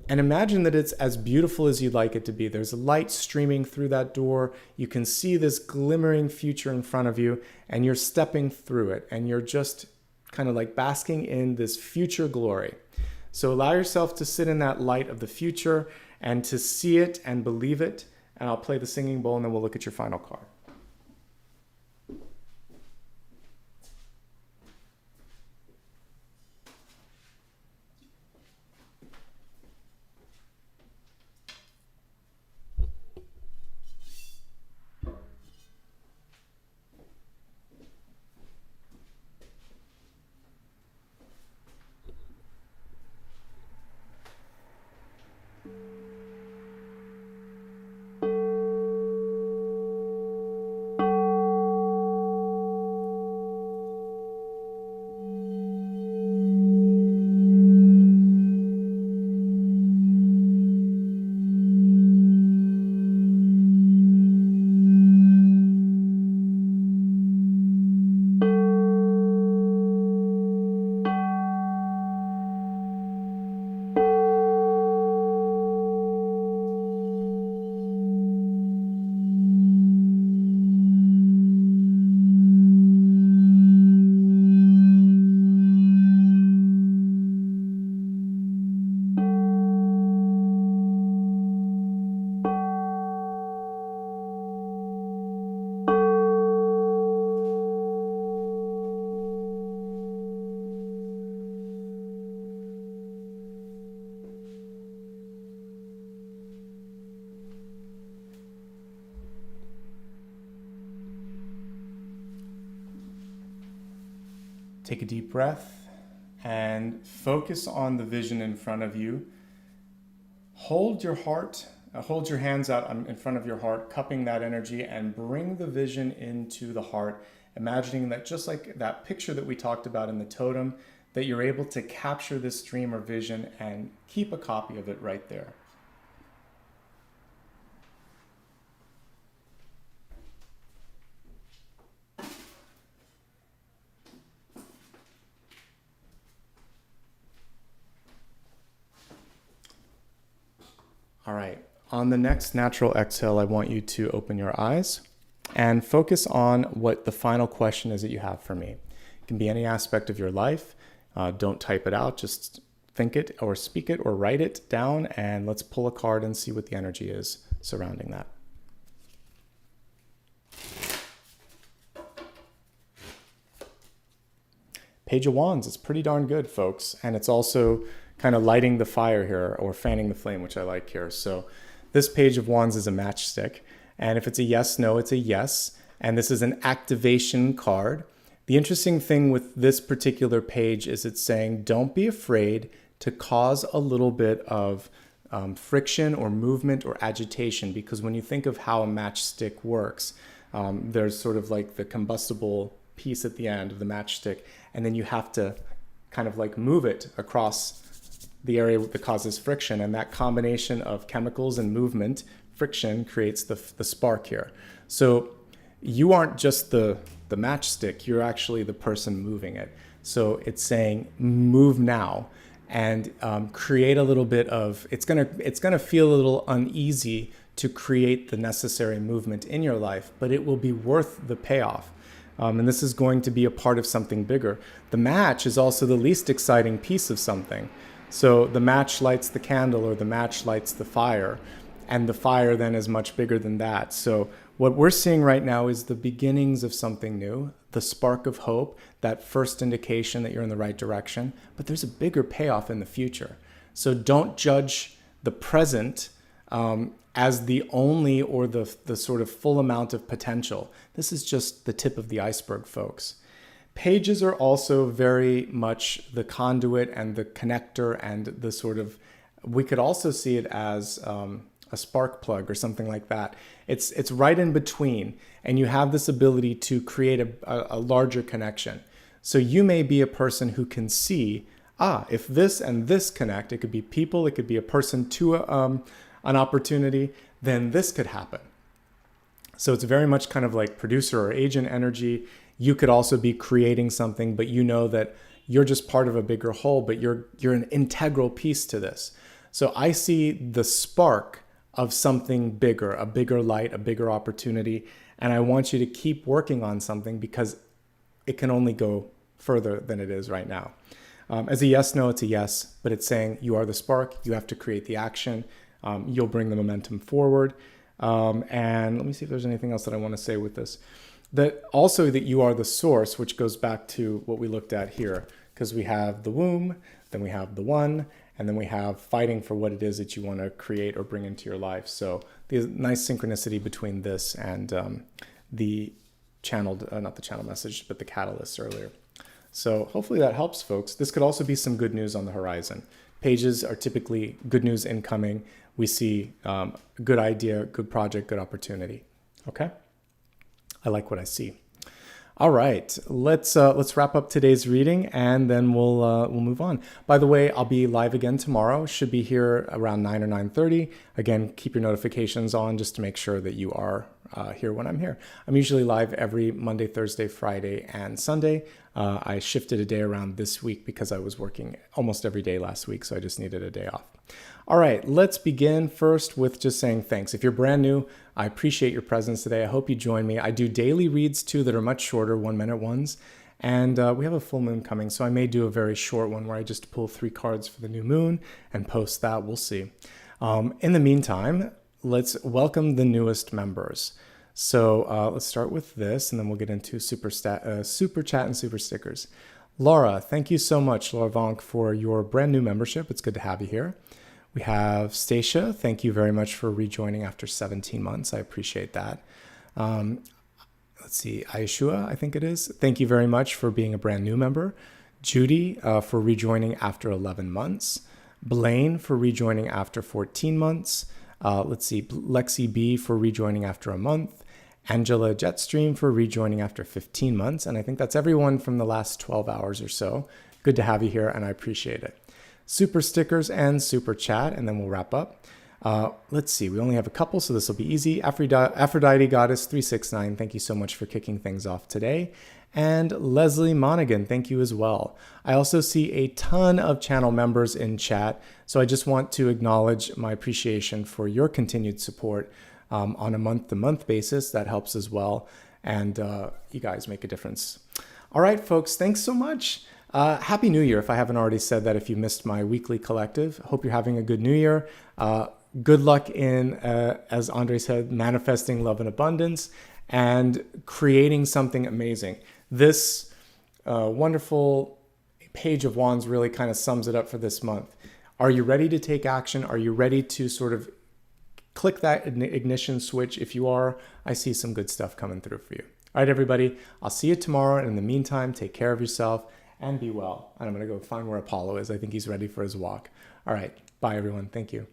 And imagine that it's as beautiful as you'd like it to be. There's light streaming through that door. You can see this glimmering future in front of you, and you're stepping through it, and you're just kind of like basking in this future glory. So allow yourself to sit in that light of the future and to see it and believe it. And I'll play the singing bowl, and then we'll look at your final card. Take a deep breath and focus on the vision in front of you. Hold your hands out in front of your heart, cupping that energy, and bring the vision into the heart, imagining that just like that picture that we talked about in the totem, that you're able to capture this dream or vision and keep a copy of it right there. On the next natural exhale, I want you to open your eyes and focus on what the final question is that you have for me. It can be any aspect of your life. Don't type it out, just think it or speak it or write it down, and let's pull a card and see what the energy is surrounding that. Page of Wands is pretty darn good, folks, and it's also kind of lighting the fire here or fanning the flame, which I like here. So this Page of Wands is a matchstick, and if it's a yes, no, it's a yes, and this is an activation card. The interesting thing with this particular page is it's saying don't be afraid to cause a little bit of friction or movement or agitation, because when you think of how a matchstick works, there's sort of like the combustible piece at the end of the matchstick, and then you have to kind of like move it across the area that causes friction, and that combination of chemicals and movement, friction, creates the spark here. So you aren't just the matchstick, you're actually the person moving it. So it's saying move now and create a little bit of, it's gonna feel a little uneasy to create the necessary movement in your life, but it will be worth the payoff. And this is going to be a part of something bigger. The match is also the least exciting piece of something. So the match lights the candle, or the match lights the fire, and the fire then is much bigger than that. So what we're seeing right now is the beginnings of something new, the spark of hope, that first indication that you're in the right direction, but there's a bigger payoff in the future. So don't judge the present as the only or the sort of full amount of potential. This is just the tip of the iceberg, folks. Pages are also very much the conduit and the connector and the sort of, we could also see it as a spark plug or something like that. It's right in between, and you have this ability to create a larger connection. So you may be a person who can see, if this and this connect, it could be people, it could be a person to an opportunity, then this could happen. So it's very much kind of like producer or agent energy. You could also be creating something, but you know that you're just part of a bigger whole, but you're an integral piece to this. So I see the spark of something bigger, a bigger light, a bigger opportunity. And I want you to keep working on something because it can only go further than it is right now. As a yes, no, it's a yes, but it's saying you are the spark. You have to create the action. You'll bring the momentum forward. And let me see if there's anything else that I want to say with this. That also that you are the source, which goes back to what we looked at here, because we have the womb, then we have the one, and then we have fighting for what it is that you want to create or bring into your life. So there's nice synchronicity between this and the channeled, not the channel message, but the catalyst earlier. So hopefully that helps, folks. This could also be some good news on the horizon. Pages are typically good news incoming. We see good idea, good project, good opportunity. Okay? I like what I see. All right, let's wrap up today's reading, and then we'll move on. By the way, I'll be live again tomorrow. Should be here around 9 or 9:30. Again, keep your notifications on just to make sure that you are here when I'm here. I'm usually live every Monday, Thursday, Friday, and Sunday. I shifted a day around this week because I was working almost every day last week, so I just needed a day off. All right, let's begin first with just saying thanks. If you're brand new, I appreciate your presence today. I hope you join me. I do daily reads too that are much shorter, 1-minute ones. And we have a full moon coming, so I may do a very short one where I just pull 3 cards for the new moon and post that. We'll see. In the meantime, let's welcome the newest members. So let's start with this, and then we'll get into Super Chat and Super Stickers. Laura, thank you so much, Laura Vonk, for your brand new membership. It's good to have you here. We have Stacia. Thank you very much for rejoining after 17 months. I appreciate that. Let's see, Aishua, I think it is. Thank you very much for being a brand new member. Judy for rejoining after 11 months. Blaine for rejoining after 14 months. Let's see, Lexi B for rejoining after a month. Angela Jetstream for rejoining after 15 months. And I think that's everyone from the last 12 hours or so. Good to have you here, and I appreciate it. Super Stickers and Super Chat, and then we'll wrap up. Let's see, we only have a couple, so this will be easy. Aphrodite Goddess 369, thank you so much for kicking things off today. And Leslie Monaghan, thank you as well. I also see a ton of channel members in chat, so I just want to acknowledge my appreciation for your continued support on a month-to-month basis. That helps as well, and you guys make a difference. All right, folks, thanks so much. Happy New Year, if I haven't already said that, if you missed my weekly collective. Hope you're having a good New Year. Good luck in, as Andre said, manifesting love and abundance and creating something amazing. This wonderful Page of Wands really kind of sums it up for this month. Are you ready to take action? Are you ready to sort of click that ignition switch? If you are, I see some good stuff coming through for you. All right, everybody, I'll see you tomorrow. And in the meantime, take care of yourself and be well. And I'm going to go find where Apollo is. I think he's ready for his walk. All right, bye, everyone. Thank you.